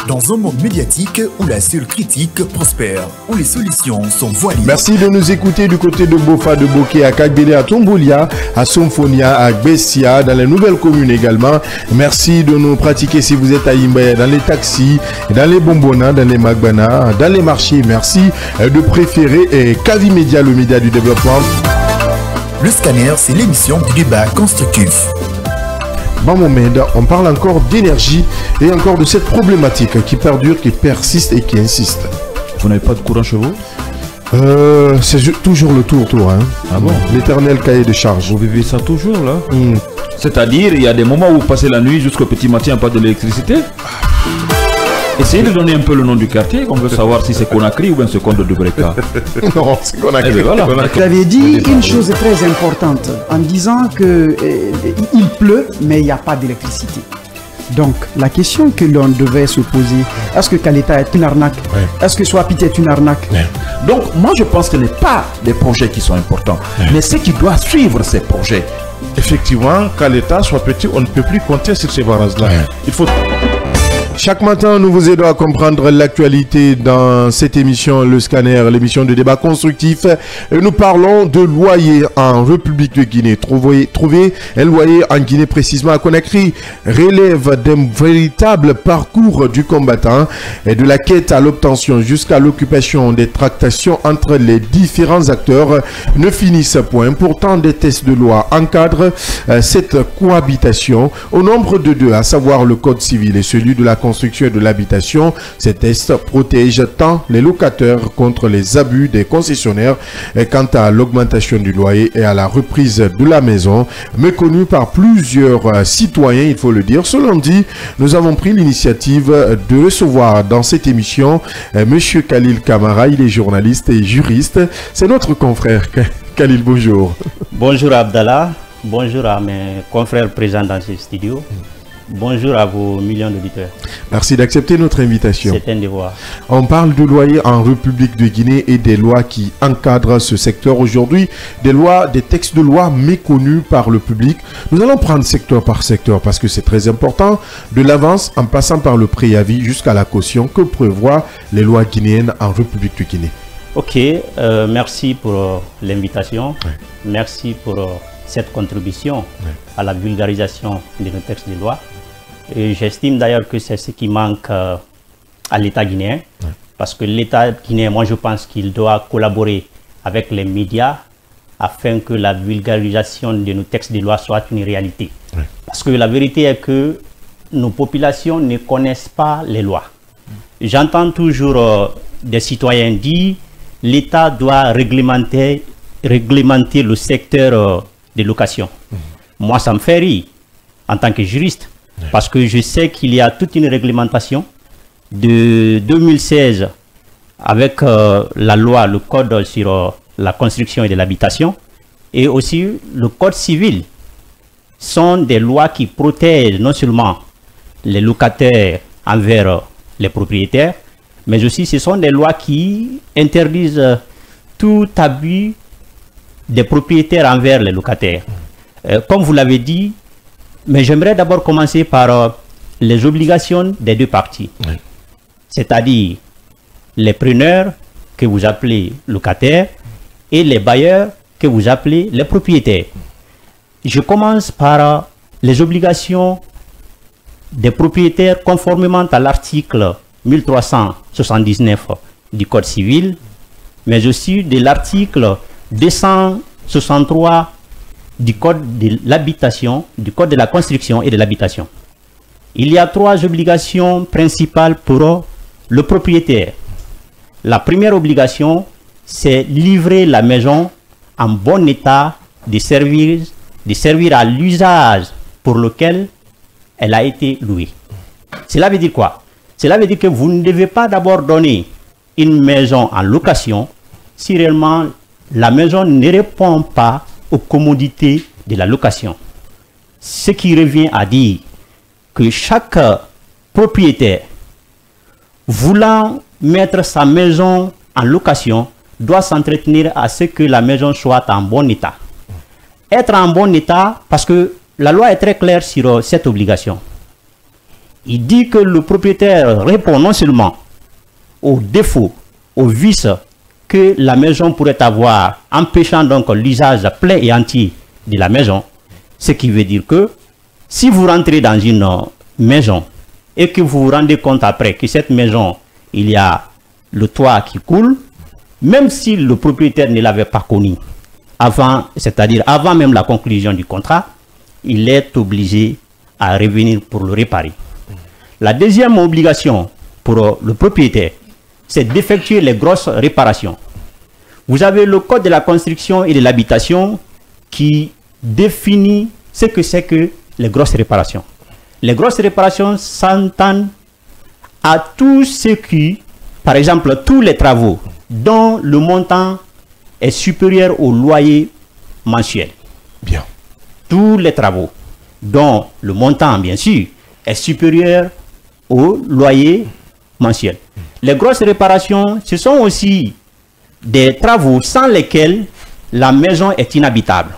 Dans un monde médiatique où la seule critique prospère, où les solutions sont voilées. Merci de nous écouter du côté de Bofa, de Boké, à Kagbele, à Tombolia, à Somfonia, à Bessia, dans les nouvelles communes également. Merci de nous pratiquer si vous êtes à Imbaya, dans les taxis, dans les bonbonnas, dans les magbana, dans les marchés. Merci de préférer Kavi Média, le média du développement. Le scanner, c'est l'émission du débat constructif. Mohamed, on parle encore d'énergie et encore de cette problématique qui perdure, qui persiste et qui insiste. Vous n'avez pas de courant chez vous? C'est toujours le tour, hein. Ah bon? L'éternel cahier de charge. Vous vivez ça toujours là? C'est-à-dire, il y a des moments où vous passez la nuit jusqu'au petit matin, pas de l'électricité? Essayez de donner un peu le nom du quartier, on veut savoir si c'est Conakry ou bien c'est Conde de Breka. Non, c'est Conakry. Eh bien, voilà. Vous avez dit une chose très importante en disant que il pleut, mais il n'y a pas d'électricité. Donc, la question que l'on devait se poser, est-ce que Kaleta est une arnaque? Est-ce que Swapit est une arnaque? Donc, moi je pense que ce n'est pas les projets qui sont importants, mais ce qui doit suivre ces projets. Effectivement, qu'à l'État soit petit, on ne peut plus compter sur ces barrages-là. Il faut... Chaque matin, nous vous aidons à comprendre l'actualité dans cette émission, le scanner, l'émission de débat constructif. Et nous parlons de loyer en République de Guinée. Trouver un loyer en Guinée, précisément à Conakry, relève d'un véritable parcours du combattant et de la quête à l'obtention jusqu'à l'occupation des tractations entre les différents acteurs ne finissent point. Pourtant, des tests de loi encadrent cette cohabitation au nombre de deux, à savoir le Code civil et celui de la construction et de l'habitation. Ces tests protègent tant les locataires contre les abus des concessionnaires quant à l'augmentation du loyer et à la reprise de la maison, méconnue par plusieurs citoyens, il faut le dire. Ce lundi, nous avons pris l'initiative de recevoir dans cette émission Monsieur Khalil Kamara. Il est journaliste et juriste. C'est notre confrère. Khalil, bonjour. Bonjour Abdallah. Bonjour à mes confrères présents dans ce studio. Bonjour à vos millions d'auditeurs. Merci d'accepter notre invitation. C'est un devoir. On parle du loyer en République de Guinée et des lois qui encadrent ce secteur aujourd'hui. Des textes de loi méconnus par le public. Nous allons prendre secteur par secteur parce que c'est très important. De l'avance en passant par le préavis jusqu'à la caution que prévoient les lois guinéennes en République de Guinée. Ok, merci pour l'invitation. Merci pour cette contribution à la vulgarisation de nos textes de loi. J'estime d'ailleurs que c'est ce qui manque à l'État guinéen, parce que l'État guinéen, moi je pense qu'il doit collaborer avec les médias afin que la vulgarisation de nos textes de loi soit une réalité. Parce que la vérité est que nos populations ne connaissent pas les lois. J'entends toujours des citoyens dire l'État doit réglementer le secteur de location. Moi, ça me fait rire en tant que juriste, parce que je sais qu'il y a toute une réglementation de 2016 avec la loi, le code sur la construction et de l'habitation, et aussi le Code civil sont des lois qui protègent non seulement les locataires envers les propriétaires, mais aussi ce sont des lois qui interdisent tout abus des propriétaires envers les locataires. Comme vous l'avez dit, mais j'aimerais d'abord commencer par les obligations des deux parties. Oui. C'est-à-dire les preneurs que vous appelez locataires et les bailleurs que vous appelez les propriétaires. Je commence par les obligations des propriétaires conformément à l'article 1379 du Code civil, mais aussi de l'article 263 du Code de l'habitation, du Code de la construction et de l'habitation. Il y a 3 obligations principales pour le propriétaire. La première obligation, c'est livrer la maison en bon état de servir à l'usage pour lequel elle a été louée. Cela veut dire quoi? Cela veut dire que vous ne devez pas d'abord donner une maison en location si réellement la maison ne répond pas aux commodités de la location. Ce qui revient à dire que chaque propriétaire voulant mettre sa maison en location doit s'entretenir à ce que la maison soit en bon état. Être en bon état, parce que la loi est très claire sur cette obligation. Il dit que le propriétaire répond non seulement aux défauts, aux vices que la maison pourrait avoir, empêchant donc l'usage plein et entier de la maison, ce qui veut dire que si vous rentrez dans une maison et que vous vous rendez compte après que cette maison, il y a le toit qui coule, même si le propriétaire ne l'avait pas connu avant, c'est-à-dire avant même la conclusion du contrat, il est obligé à revenir pour le réparer. La deuxième obligation pour le propriétaire, c'est d'effectuer les grosses réparations. Vous avez le Code de la construction et de l'habitation qui définit ce que c'est que les grosses réparations. Les grosses réparations s'entendent à tout ce qui, par exemple, tous les travaux dont le montant est supérieur au loyer mensuel. Bien. Tous les travaux dont le montant, bien sûr, est supérieur au loyer mensuel. Les grosses réparations, ce sont aussi des travaux sans lesquels la maison est inhabitable.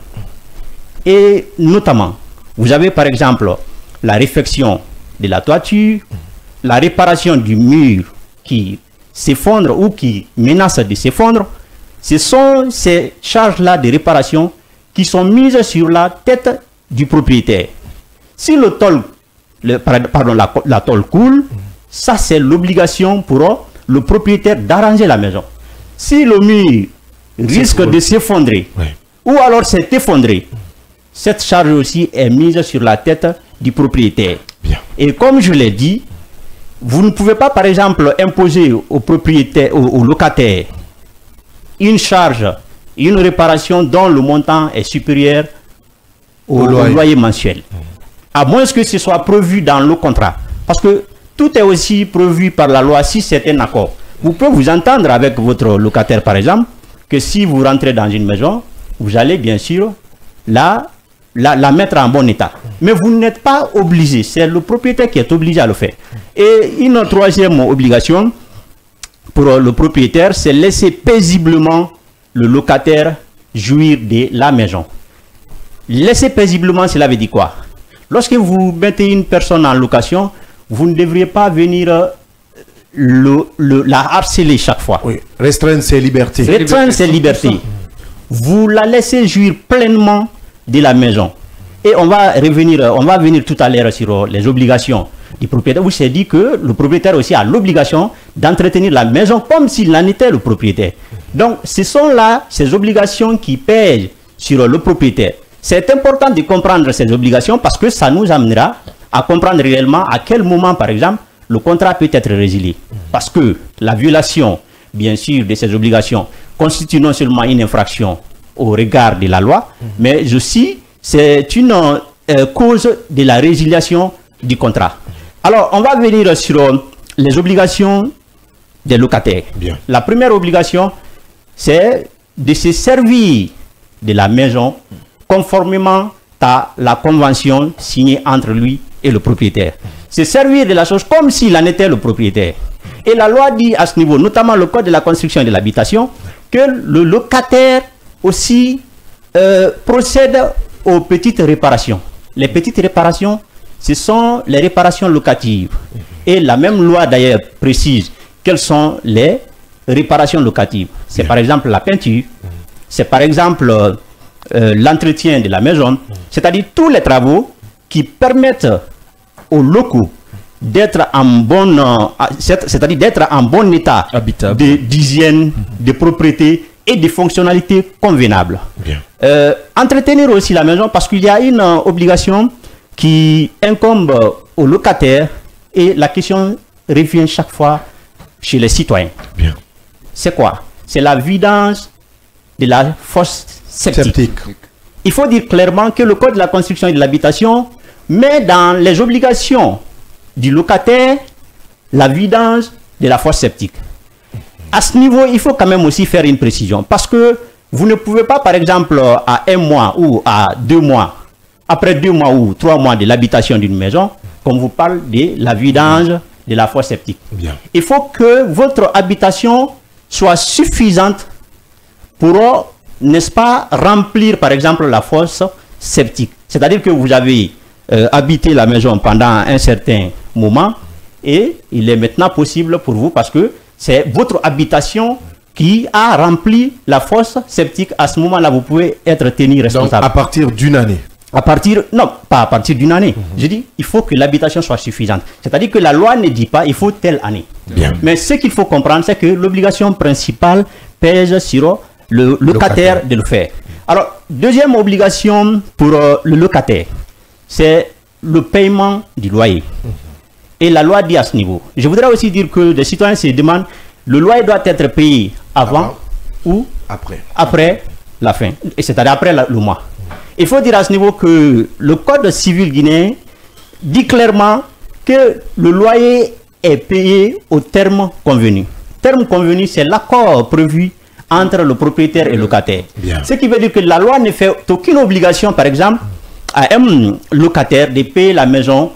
Et notamment, vous avez par exemple la réfection de la toiture, la réparation du mur qui s'effondre ou qui menace de s'effondre. Ce sont ces charges-là de réparation qui sont mises sur la tête du propriétaire. Si la tôle coule, ça c'est l'obligation pour le propriétaire d'arranger la maison. Si le mur risque de s'effondrer, oui, ou alors s'est effondré, cette charge aussi est mise sur la tête du propriétaire. Bien. Et comme je l'ai dit, vous ne pouvez pas par exemple imposer au propriétaire, au locataire, une charge, une réparation dont le montant est supérieur au loyer mensuel. À moins que ce soit prévu dans le contrat. Parce que tout est aussi prévu par la loi si c'est un accord. Vous pouvez vous entendre avec votre locataire par exemple, que si vous rentrez dans une maison, vous allez bien sûr la mettre en bon état. Mais vous n'êtes pas obligé, c'est le propriétaire qui est obligé à le faire. Et une troisième obligation pour le propriétaire, c'est laisser paisiblement le locataire jouir de la maison. Laisser paisiblement, cela veut dire quoi? Lorsque vous mettez une personne en location, vous ne devriez pas venir la harceler chaque fois. Oui, restreindre ses libertés. Restreindre ses libertés. Vous la laissez jouir pleinement de la maison. Et on va venir tout à l'heure sur les obligations du propriétaire. Vous s'est dit que le propriétaire aussi a l'obligation d'entretenir la maison comme s'il en était le propriétaire. Donc, ce sont là ces obligations qui pèsent sur le propriétaire. C'est important de comprendre ces obligations parce que ça nous amènera à comprendre réellement à quel moment, par exemple, le contrat peut être résilié. Parce que la violation, bien sûr, de ces obligations constitue non seulement une infraction au regard de la loi, mais aussi c'est une cause de la résiliation du contrat. Alors, on va venir sur les obligations des locataires. Bien. La première obligation, c'est de se servir de la maison conformément à la convention signée entre lui et le propriétaire. C'est servir de la chose comme s'il en était le propriétaire. Et la loi dit à ce niveau, notamment le code de la construction et de l'habitation, que le locataire aussi procède aux petites réparations. Les petites réparations, ce sont les réparations locatives. Et la même loi d'ailleurs précise quelles sont les réparations locatives. C'est par exemple la peinture, c'est par exemple l'entretien de la maison, c'est-à-dire tous les travaux qui permettent aux locaux d'être en bon, c'est-à-dire d'être en bon état d'hygiène, de propriété et de fonctionnalité convenables. Entretenir aussi la maison parce qu'il y a une obligation qui incombe aux locataires et la question revient chaque fois chez les citoyens. C'est quoi? C'est la vidange de la fosse septique. Il faut dire clairement que le code de la construction et de l'habitation met dans les obligations du locataire la vidange de la fosse septique. À ce niveau, il faut quand même aussi faire une précision parce que vous ne pouvez pas, par exemple, à 1 mois ou à 2 mois, après 2 mois ou 3 mois de l'habitation d'une maison, qu'on vous parle de la vidange de la fosse septique. Il faut que votre habitation soit suffisante pour, n'est-ce pas, remplir, par exemple, la fosse septique. C'est-à-dire que vous avez habité la maison pendant un certain moment et il est maintenant possible pour vous parce que c'est votre habitation qui a rempli la fosse septique. À ce moment-là, vous pouvez être tenu responsable. Donc, à partir d'une année? Non, pas à partir d'une année. Je dis, il faut que l'habitation soit suffisante. C'est-à-dire que la loi ne dit pas, il faut telle année. Mais ce qu'il faut comprendre, c'est que l'obligation principale pèse sur le locataire de le faire. Alors, deuxième obligation pour le locataire, c'est le paiement du loyer. Et la loi dit à ce niveau. Je voudrais aussi dire que les citoyens se demandent, le loyer doit être payé avant ou après la fin, c'est-à-dire après le mois. Il faut dire à ce niveau que le code civil guinéen dit clairement que le loyer est payé au terme convenu. Terme convenu, c'est l'accord prévu entre le propriétaire et le locataire. Ce qui veut dire que la loi ne fait aucune obligation, par exemple, à un locataire de payer la maison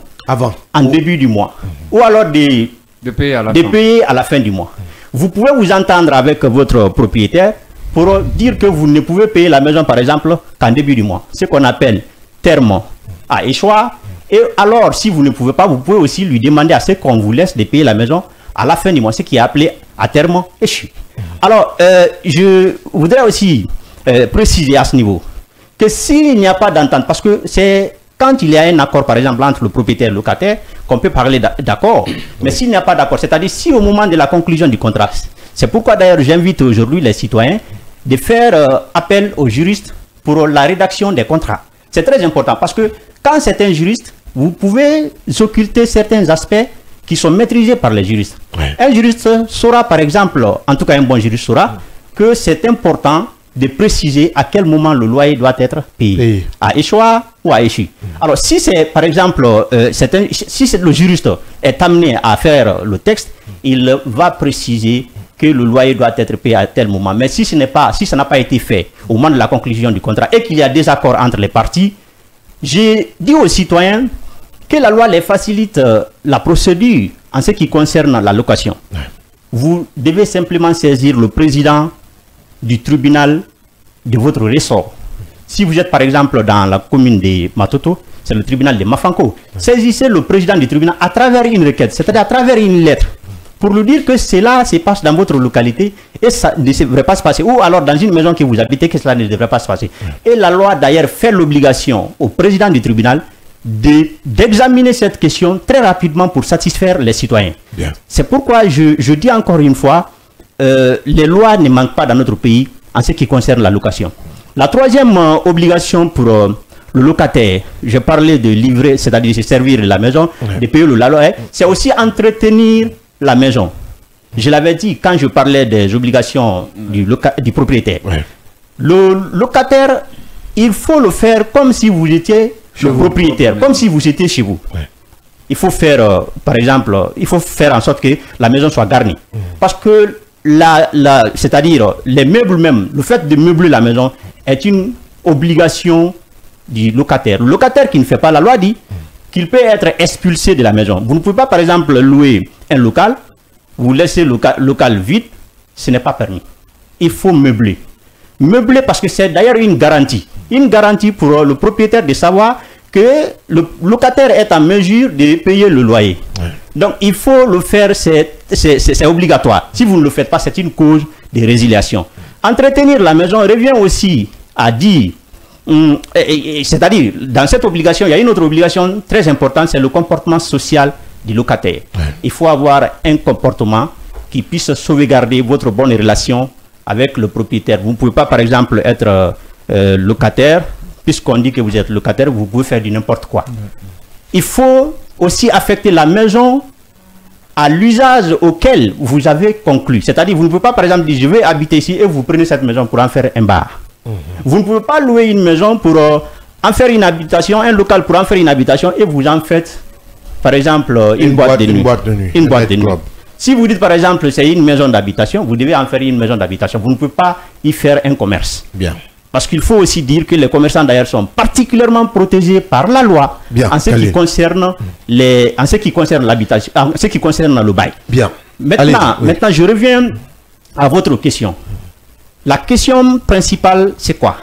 en début du mois. Ou alors de payer à la fin du mois. Vous pouvez vous entendre avec votre propriétaire pour dire que vous ne pouvez payer la maison, par exemple, qu'en début du mois. Ce qu'on appelle terme à échoir. Et alors, si vous ne pouvez pas, vous pouvez aussi lui demander à ce qu'on vous laisse de payer la maison à la fin du mois, ce qui est appelé à terme échu. Alors, je voudrais aussi préciser à ce niveau que s'il n'y a pas d'entente, parce que c'est quand il y a un accord, par exemple, entre le propriétaire et le locataire, qu'on peut parler d'accord. Mais s'il n'y a pas d'accord, c'est-à-dire si au moment de la conclusion du contrat, c'est pourquoi d'ailleurs j'invite aujourd'hui les citoyens de faire appel aux juristes pour la rédaction des contrats. C'est très important parce que quand c'est un juriste, vous pouvez occulter certains aspects qui sont maîtrisés par les juristes. Un juriste saura, par exemple, en tout cas un bon juriste saura, que c'est important de préciser à quel moment le loyer doit être payé, à échoir ou à échu. Alors si c'est par exemple, si le juriste est amené à faire le texte, il va préciser que le loyer doit être payé à tel moment. Mais si ça n'a pas été fait au moment de la conclusion du contrat et qu'il y a des accords entre les parties, j'ai dit aux citoyens que la loi les facilite la procédure en ce qui concerne la location. Vous devez simplement saisir le président du tribunal de votre ressort. Si vous êtes par exemple dans la commune de Matoto, c'est le tribunal de Mafanko. Saisissez le président du tribunal à travers une requête, c'est-à-dire à travers une lettre, pour lui dire que cela se passe dans votre localité et ça ne devrait pas se passer. Ou alors dans une maison que vous habitez, que cela ne devrait pas se passer. Et la loi d'ailleurs fait l'obligation au président du tribunal d'examiner cette question très rapidement pour satisfaire les citoyens. C'est pourquoi je dis encore une fois, les lois ne manquent pas dans notre pays en ce qui concerne la location. La troisième obligation pour le locataire, je parlais de livrer, c'est-à-dire de servir la maison, de payer le loyer, c'est aussi entretenir la maison. Je l'avais dit quand je parlais des obligations du propriétaire. Le locataire, il faut le faire comme si vous étiez le propriétaire, comme si vous étiez chez vous. Il faut faire, par exemple, il faut faire en sorte que la maison soit garnie. Parce que c'est-à-dire les meubles même, le fait de meubler la maison est une obligation du locataire. Le locataire qui ne fait pas la loi dit qu'il peut être expulsé de la maison. Vous ne pouvez pas, par exemple, louer un local, vous laissez le local vide, ce n'est pas permis. Il faut meubler. Meubler parce que c'est d'ailleurs une garantie. Une garantie pour le propriétaire de savoir que le locataire est en mesure de payer le loyer. Ouais. Donc il faut le faire, c'est obligatoire. Si vous ne le faites pas, c'est une cause de résiliation. Entretenir la maison revient aussi à dire, c'est-à-dire dans cette obligation, il y a une autre obligation très importante, c'est le comportement social du locataire. Ouais. Il faut avoir un comportement qui puisse sauvegarder votre bonne relation avec le propriétaire. Vous ne pouvez pas, par exemple, être locataire, puisqu'on dit que vous êtes locataire, vous pouvez faire du n'importe quoi. Il faut aussi affecter la maison à l'usage auquel vous avez conclu. C'est-à-dire, vous ne pouvez pas, par exemple, dire je vais habiter ici et vous prenez cette maison pour en faire un bar. Vous ne pouvez pas louer une maison pour en faire une habitation, un local pour en faire une habitation et vous en faites, par exemple, une boîte de nuit. Une boîte de nuit. Si vous dites, par exemple, c'est une maison d'habitation, vous devez en faire une maison d'habitation. Vous ne pouvez pas y faire un commerce. Bien. Parce qu'il faut aussi dire que les commerçants d'ailleurs sont particulièrement protégés par la loi en ce qui concerne l'habitation, en ce qui concerne le bail. Bien. Maintenant, je reviens à votre question. La question principale, c'est quoi?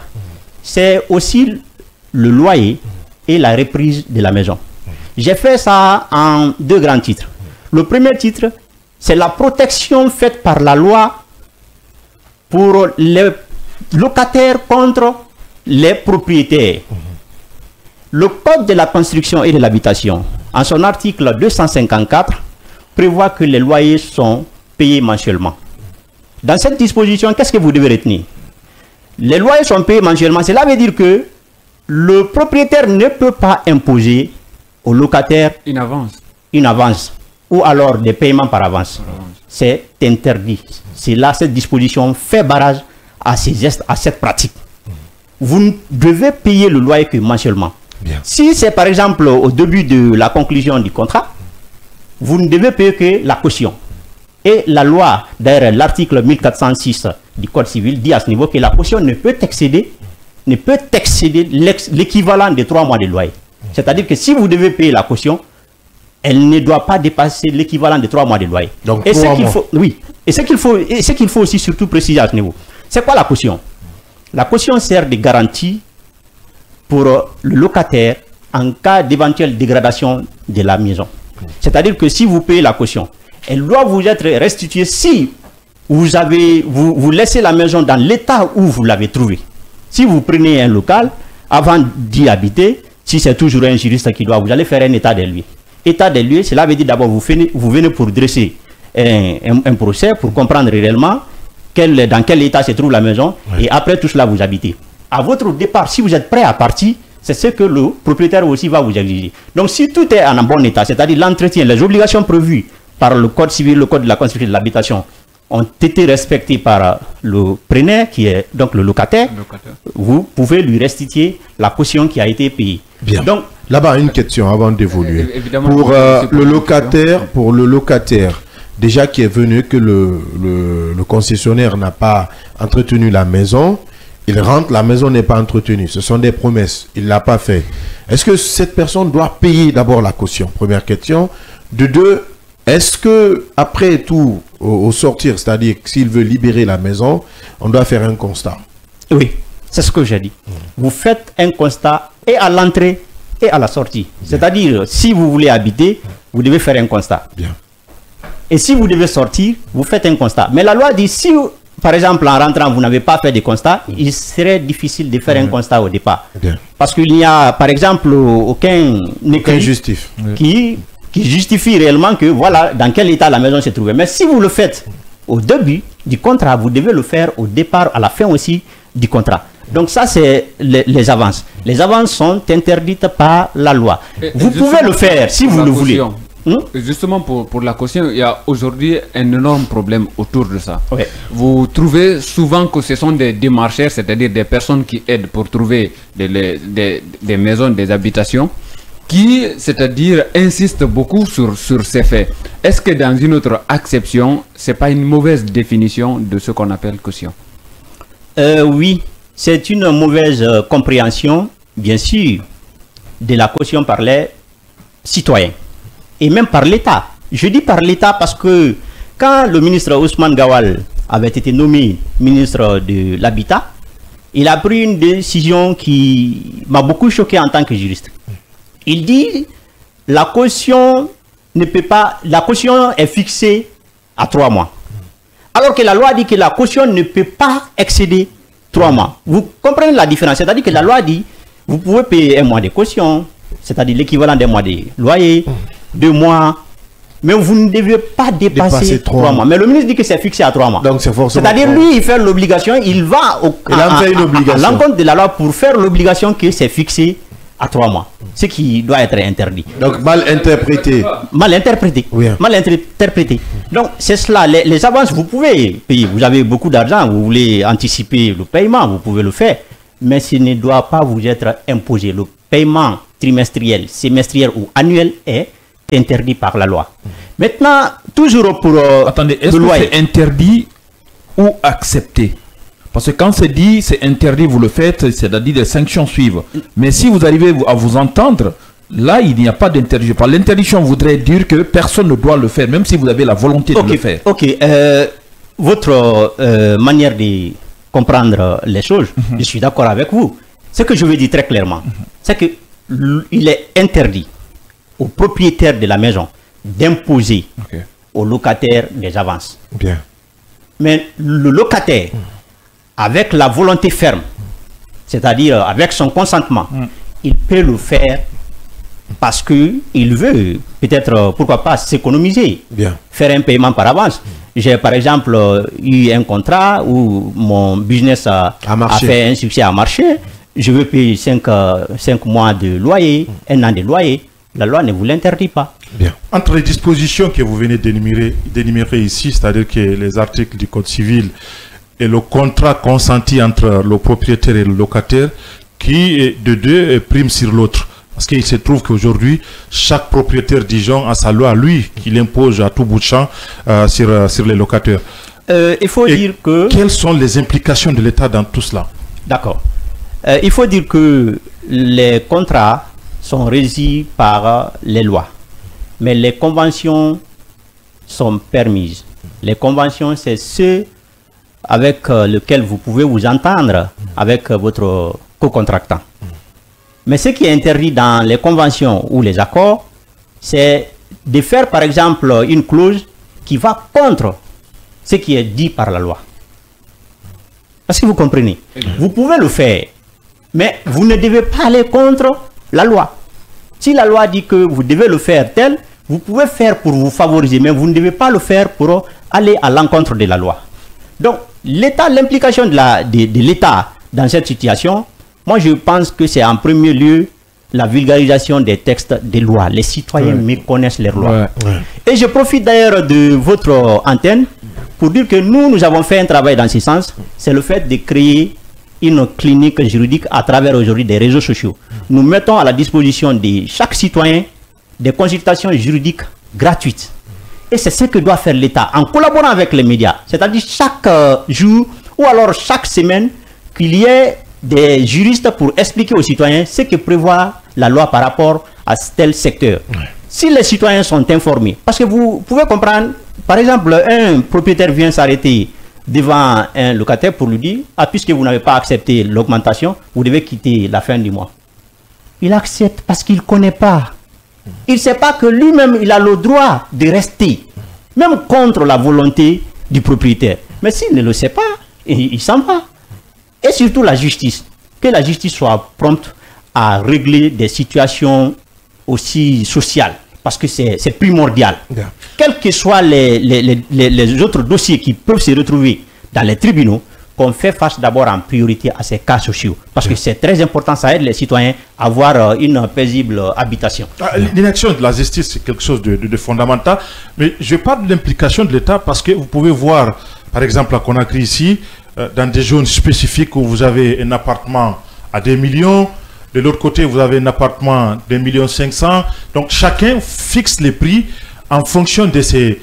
C'est aussi le loyer et la reprise de la maison. J'ai fait ça en deux grands titres. Le premier titre, c'est la protection faite par la loi pour les locataires contre les propriétaires. Le Code de la construction et de l'habitation, en son article 254, prévoit que les loyers sont payés mensuellement. Dans cette disposition, qu'est-ce que vous devez retenir? Les loyers sont payés mensuellement. Cela veut dire que le propriétaire ne peut pas imposer au locataire une avance ou alors des paiements par avance. C'est interdit. C'est là, cette disposition fait barrage à cette pratique. Vous devez payer le loyer que mensuellement. Bien. Si c'est par exemple au début de la conclusion du contrat, vous ne devez payer que la caution. Et la loi, d'ailleurs l'article 1406 du Code civil dit à ce niveau que la caution ne peut excéder l'équivalent de 3 mois de loyer. C'est-à-dire que si vous devez payer la caution, elle ne doit pas dépasser l'équivalent de 3 mois de loyer. Donc, et ce qu'il faut aussi surtout préciser à ce niveau, c'est quoi la caution? La caution sert de garantie pour le locataire en cas d'éventuelle dégradation de la maison. C'est-à-dire que si vous payez la caution, elle doit vous être restituée si vous laissez la maison dans l'état où vous l'avez trouvée. Si vous prenez un local, avant d'y habiter, si c'est toujours un juriste qui doit, vous allez faire un état des lieux. État des lieux, cela veut dire d'abord vous venez pour dresser un procès, pour comprendre réellement dans quel état se trouve la maison, et après tout cela vous habitez. À votre départ, si vous êtes prêt à partir, c'est ce que le propriétaire aussi va vous exiger. Donc si tout est en bon état, c'est-à-dire l'entretien, les obligations prévues par le Code civil, le Code de la construction et de l'habitation ont été respectées par le preneur, qui est donc le locataire, vous pouvez lui restituer la caution qui a été payée. Bien. Donc, là-bas, une question avant d'évoluer. Pour le locataire, déjà qui est venu, que le concessionnaire n'a pas entretenu la maison, il rentre, la maison n'est pas entretenue. Ce sont des promesses, il ne l'a pas fait. Est-ce que cette personne doit payer d'abord la caution? Première question. De deux, est-ce que après tout, au sortir, c'est-à-dire s'il veut libérer la maison, on doit faire un constat? Oui, c'est ce que j'ai dit. Vous faites un constat et à l'entrée et à la sortie. C'est-à-dire, si vous voulez habiter, vous devez faire un constat. Bien. Et si vous devez sortir, vous faites un constat. Mais la loi dit, si, par exemple, en rentrant, vous n'avez pas fait de constat, il serait difficile de faire un constat au départ. Bien. Parce qu'il n'y a, par exemple, aucun justif qui justifie réellement que, voilà, dans quel état la maison se trouvait. Mais si vous le faites au début du contrat, vous devez le faire au départ, à la fin aussi du contrat. Donc ça, c'est les avances. Les avances sont interdites par la loi. Vous pouvez le faire si vous le voulez. Justement, pour la caution, il y a aujourd'hui un énorme problème autour de ça. Ouais. Vous trouvez souvent que ce sont des démarcheurs, c'est-à-dire des personnes qui aident pour trouver des maisons, des habitations, qui, c'est-à-dire, insistent beaucoup sur ces faits. Est-ce que dans une autre acception, ce n'est pas une mauvaise définition de ce qu'on appelle caution? Oui, c'est une mauvaise compréhension, bien sûr, de la caution par les citoyens et même par l'État. Je dis par l'État parce que quand le ministre Ousmane Gawal avait été nommé ministre de l'Habitat, il a pris une décision qui m'a beaucoup choqué en tant que juriste. Il dit la caution ne peut pas, la caution est fixée à 3 mois. Alors que la loi dit que la caution ne peut pas excéder 3 mois. Vous comprenez la différence? C'est-à-dire que la loi dit vous pouvez payer 1 mois de caution, c'est-à-dire l'équivalent d'un mois de loyer, 2 mois, mais vous ne devez pas dépasser 3 mois. Mais le ministre dit que c'est fixé à 3 mois. Donc c'est forcément. C'est-à-dire lui, il fait l'obligation, il va à l'encontre de la loi pour faire l'obligation que c'est fixé à 3 mois. Ce qui doit être interdit. Donc mal interprété. Mal interprété. Oui. Mal interprété. Donc c'est cela. Les avances, vous pouvez payer. Vous avez beaucoup d'argent, vous voulez anticiper le paiement, vous pouvez le faire. Mais ce ne doit pas vous être imposé. Le paiement trimestriel, semestriel ou annuel est interdit par la loi. Maintenant, toujours pour... Attendez, est-ce que c'est interdit ou accepté? Parce que quand c'est dit, c'est interdit, vous le faites, c'est-à-dire les sanctions suivent. Mais si vous arrivez à vous entendre, là, il n'y a pas d'interdiction. L'interdiction voudrait dire que personne ne doit le faire, même si vous avez la volonté de le faire. Ok, votre manière de comprendre les choses, je suis d'accord avec vous. Ce que je veux dire très clairement, c'est qu'il est interdit aux propriétaires de la maison d'imposer aux locataires des avances. Bien. Mais le locataire, avec la volonté ferme, c'est-à-dire avec son consentement, il peut le faire parce qu'il veut, peut-être, pourquoi pas, s'économiser, faire un paiement par avance. J'ai par exemple eu un contrat où mon business a fait un succès, à marché. Je veux payer 5 mois de loyer, 1 an de loyer. La loi ne vous l'interdit pas. Bien. Entre les dispositions que vous venez d'énumérer ici, c'est-à-dire que les articles du Code civil et le contrat consenti entre le propriétaire et le locataire, qui de deux prime sur l'autre. Parce qu'il se trouve qu'aujourd'hui, chaque propriétaire, disons, a sa loi, lui, qui l'impose à tout bout de champ sur les locataires. Il faut dire que... Quelles sont les implications de l'État dans tout cela? D'accord. Il faut dire que les contrats sont régis par les lois. Mais les conventions sont permises. Les conventions, c'est ceux avec lesquels vous pouvez vous entendre avec votre co-contractant. Mais ce qui est interdit dans les conventions ou les accords, c'est de faire par exemple une clause qui va contre ce qui est dit par la loi. Est-ce que vous comprenez? Vous pouvez le faire, mais vous ne devez pas aller contre la loi. Si la loi dit que vous devez le faire tel, vous pouvez faire pour vous favoriser, mais vous ne devez pas le faire pour aller à l'encontre de la loi. Donc, l'implication de l'État dans cette situation, moi je pense que c'est en premier lieu la vulgarisation des textes des lois. Les citoyens méconnaissent les lois. Et je profite d'ailleurs de votre antenne pour dire que nous avons fait un travail dans ce sens. C'est le fait de créer une clinique juridique à travers aujourd'hui des réseaux sociaux. Nous mettons à la disposition de chaque citoyen des consultations juridiques gratuites. Et c'est ce que doit faire l'État en collaborant avec les médias. C'est-à-dire chaque jour ou alors chaque semaine qu'il y ait des juristes pour expliquer aux citoyens ce que prévoit la loi par rapport à tel secteur. Si les citoyens sont informés, parce que vous pouvez comprendre, par exemple, un propriétaire vient s'arrêter devant un locataire pour lui dire « Ah, puisque vous n'avez pas accepté l'augmentation, vous devez quitter la fin du mois. » Il accepte parce qu'il ne connaît pas. Il ne sait pas que lui-même, il a le droit de rester, même contre la volonté du propriétaire. Mais s'il ne le sait pas, il s'en va. Et surtout la justice. Que la justice soit prompte à régler des situations aussi sociales. Parce que c'est primordial. Quels que soient les autres dossiers qui peuvent se retrouver dans les tribunaux, qu'on fait face d'abord en priorité à ces cas sociaux. Parce que c'est très important, ça aide les citoyens à avoir une paisible habitation. L'inaction de la justice, c'est quelque chose de fondamental. Mais je parle de l'implication de l'État parce que vous pouvez voir, par exemple, à Conakry ici, dans des zones spécifiques où vous avez un appartement à 2 millions, de l'autre côté, vous avez un appartement d'1,5 million. Donc, chacun fixe les prix en fonction de ces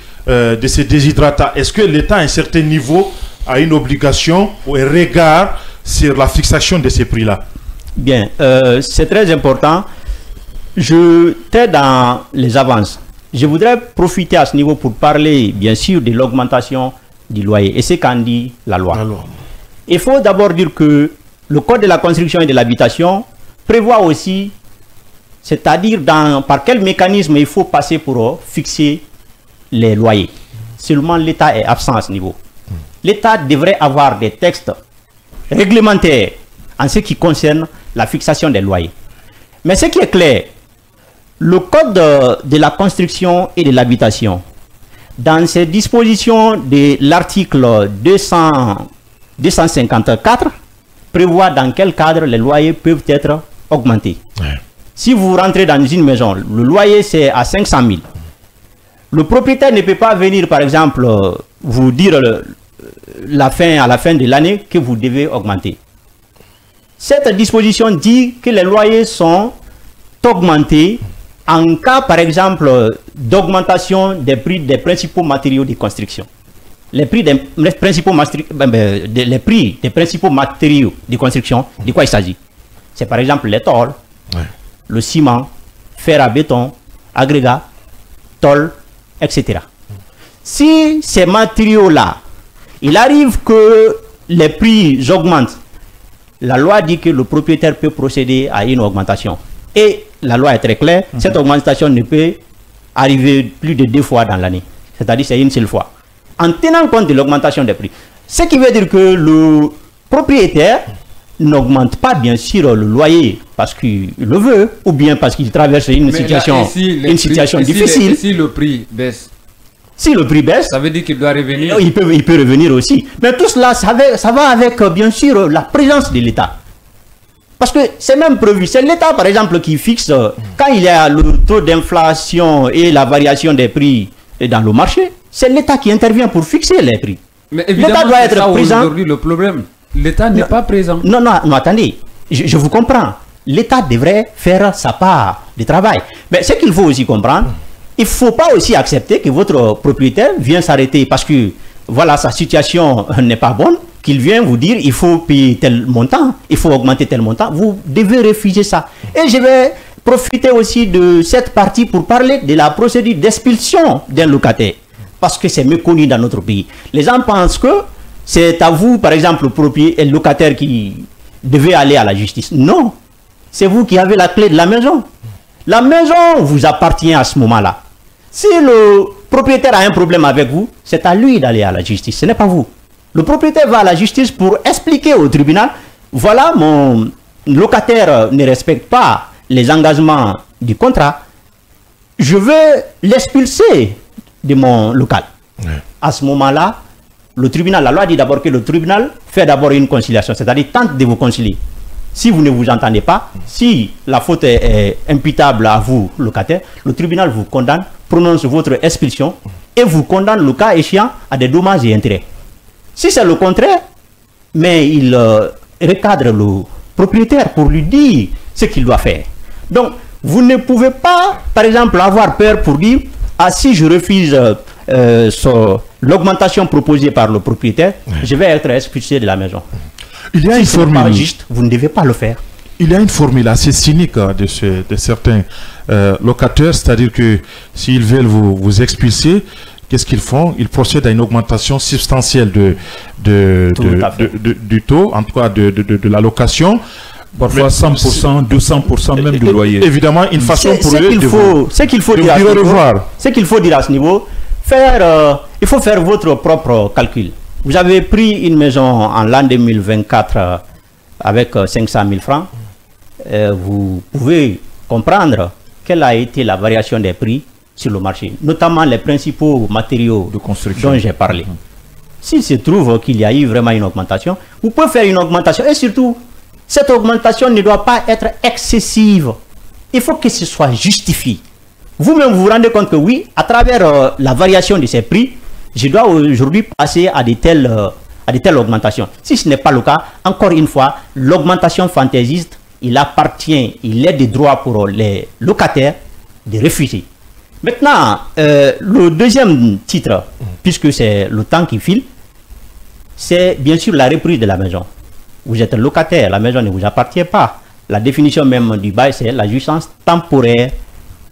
déshydratants. Est-ce que l'État, à un certain niveau, a une obligation ou un regard sur la fixation de ces prix-là? Bien, c'est très important. Je t'aide dans les avances. Je voudrais profiter à ce niveau pour parler, bien sûr, de l'augmentation du loyer. Et c'est qu'en dit la loi. Il faut d'abord dire que le Code de la construction et de l'habitation prévoit aussi, c'est-à-dire par quel mécanisme il faut passer pour fixer les loyers. Seulement l'État est absent à ce niveau. L'État devrait avoir des textes réglementaires en ce qui concerne la fixation des loyers. Mais ce qui est clair, le Code de la construction et de l'habitation, dans ses dispositions de l'article 254, prévoit dans quel cadre les loyers peuvent être augmentés. Ouais. Si vous rentrez dans une maison, le loyer c'est à 500 000. Le propriétaire ne peut pas venir, par exemple, vous dire à la fin de l'année que vous devez augmenter. Cette disposition dit que les loyers sont augmentés en cas, par exemple, d'augmentation des prix des principaux matériaux de construction. Les prix des principaux matériaux de construction, de quoi il s'agit? C'est par exemple les tôles, le ciment, fer à béton, agrégat, tôle, etc. Si ces matériaux-là, il arrive que les prix augmentent, la loi dit que le propriétaire peut procéder à une augmentation. Et la loi est très claire, cette augmentation ne peut arriver plus de 2 fois dans l'année. C'est-à-dire c'est une seule fois. En tenant compte de l'augmentation des prix. Ce qui veut dire que le propriétaire n'augmente pas bien sûr le loyer parce qu'il le veut ou bien parce qu'il traverse une situation difficile. Si le prix baisse, si le prix baisse, ça veut dire qu'il doit revenir. Il peut revenir aussi. Mais tout cela, ça va avec bien sûr la présence de l'État. Parce que c'est même prévu. C'est l'État, par exemple, qui fixe quand il y a le taux d'inflation et la variation des prix dans le marché. C'est l'État qui intervient pour fixer les prix. Mais évidemment, l'État doit être présent. Aujourd'hui, le problème, l'État n'est pas présent. Non, attendez. Je vous comprends. L'État devrait faire sa part de travail. Mais ce qu'il faut aussi comprendre, il ne faut pas aussi accepter que votre propriétaire vienne s'arrêter parce que voilà, sa situation n'est pas bonne, qu'il vient vous dire il faut payer tel montant, il faut augmenter tel montant. Vous devez refuser ça. Et je vais profiter aussi de cette partie pour parler de la procédure d'expulsion d'un locataire. Parce que c'est méconnu dans notre pays. Les gens pensent que c'est à vous, par exemple, le locataire qui devait aller à la justice. Non, c'est vous qui avez la clé de la maison. La maison vous appartient à ce moment-là. Si le propriétaire a un problème avec vous, c'est à lui d'aller à la justice, ce n'est pas vous. Le propriétaire va à la justice pour expliquer au tribunal, voilà, mon locataire ne respecte pas les engagements du contrat, je veux l'expulser de mon local. Ouais. À ce moment-là, le tribunal, la loi dit d'abord que le tribunal fait d'abord une conciliation, c'est-à-dire tente de vous concilier. Si vous ne vous entendez pas, si la faute est imputable à vous, locataire, le tribunal vous condamne, prononce votre expulsion et vous condamne le cas échéant à des dommages et intérêts. Si c'est le contraire, mais il recadre le propriétaire pour lui dire ce qu'il doit faire. Donc, vous ne pouvez pas, par exemple, avoir peur pour dire ah, si je refuse l'augmentation proposée par le propriétaire, je vais être expulsé de la maison. Il y a une formule. Pas juste, vous ne devez pas le faire. Il y a une formule assez cynique de certains locataires, c'est-à-dire que s'ils veulent vous expulser, qu'est-ce qu'ils font? Ils procèdent à une augmentation substantielle du taux, en tout cas de la location. Parfois 100%, 200% même du loyer. Évidemment, une façon pour eux ce qu'il faut dire à ce niveau, il faut faire votre propre calcul. Vous avez pris une maison en l'an 2024 avec 500 000 francs. Vous pouvez comprendre quelle a été la variation des prix sur le marché, notamment les principaux matériaux de construction dont j'ai parlé. S'il se trouve qu'il y a eu vraiment une augmentation, vous pouvez faire une augmentation et surtout, cette augmentation ne doit pas être excessive. Il faut que ce soit justifié. Vous-même, vous vous rendez compte que oui, à travers la variation de ces prix, je dois aujourd'hui passer à de telles augmentations. Si ce n'est pas le cas, encore une fois, l'augmentation fantaisiste, il est de droit pour les locataires de refuser. Maintenant, le deuxième titre, puisque c'est le temps qui file, c'est bien sûr la reprise de la maison. vous êtes locataire, la maison ne vous appartient pas. La définition même du bail, c'est la jouissance temporaire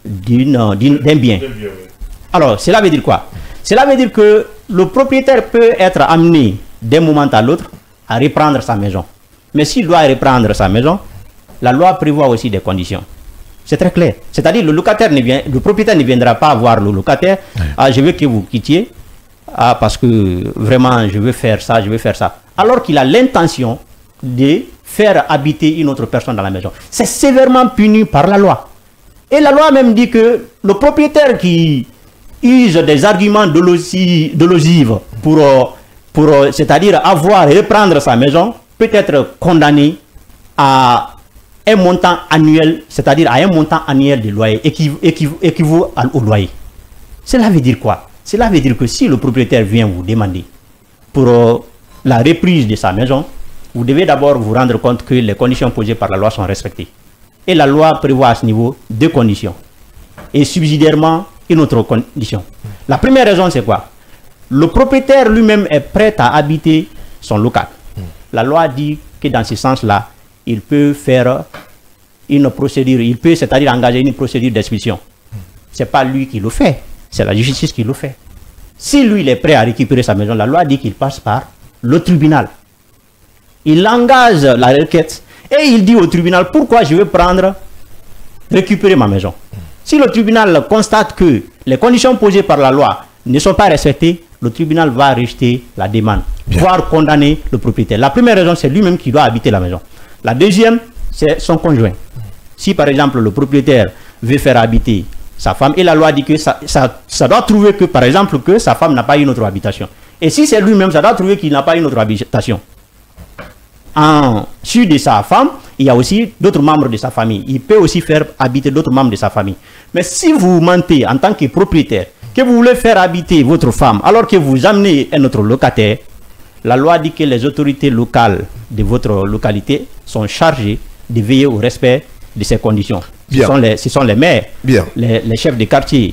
d'un bien. Alors, cela veut dire quoi? Cela veut dire que le propriétaire peut être amené d'un moment à l'autre à reprendre sa maison. Mais s'il doit reprendre sa maison, la loi prévoit aussi des conditions. C'est très clair. C'est-à-dire le propriétaire ne viendra pas voir le locataire. Ah, je veux que vous quittiez. Ah, parce que vraiment, je veux faire ça, je veux faire ça. Alors qu'il a l'intention de faire habiter une autre personne dans la maison. C'est sévèrement puni par la loi. Et la loi même dit que le propriétaire qui use des arguments dolosifs pour c'est-à-dire avoir et reprendre sa maison, peut être condamné à un montant annuel, c'est-à-dire à un montant annuel de loyer équivaut au loyer. Cela veut dire quoi? Cela veut dire que si le propriétaire vient vous demander pour la reprise de sa maison, vous devez d'abord vous rendre compte que les conditions posées par la loi sont respectées. Et la loi prévoit à ce niveau deux conditions. Et subsidiairement, une autre condition. La première raison, c'est quoi? Le propriétaire lui-même est prêt à habiter son local. La loi dit que dans ce sens-là, il peut faire une procédure, il peut, c'est-à-dire engager une procédure d'expulsion. Ce n'est pas lui qui le fait, c'est la justice qui le fait. Si lui, il est prêt à récupérer sa maison, la loi dit qu'il passe par le tribunal. Il engage la requête et il dit au tribunal pourquoi je veux récupérer ma maison. Si le tribunal constate que les conditions posées par la loi ne sont pas respectées, le tribunal va rejeter la demande, voire condamner le propriétaire. La première raison, c'est lui-même qui doit habiter la maison. La deuxième, c'est son conjoint. Si par exemple le propriétaire veut faire habiter sa femme, et la loi dit que ça doit trouver que par exemple que sa femme n'a pas une autre habitation. Et si c'est lui-même, ça doit trouver qu'il n'a pas une autre habitation. En dessus de sa femme, il y a aussi d'autres membres de sa famille. Il peut aussi faire habiter d'autres membres de sa famille. Mais si vous mentez en tant que propriétaire, que vous voulez faire habiter votre femme, alors que vous amenez un autre locataire, la loi dit que les autorités locales de votre localité sont chargées de veiller au respect de ces conditions. Ce sont les maires, les chefs de quartier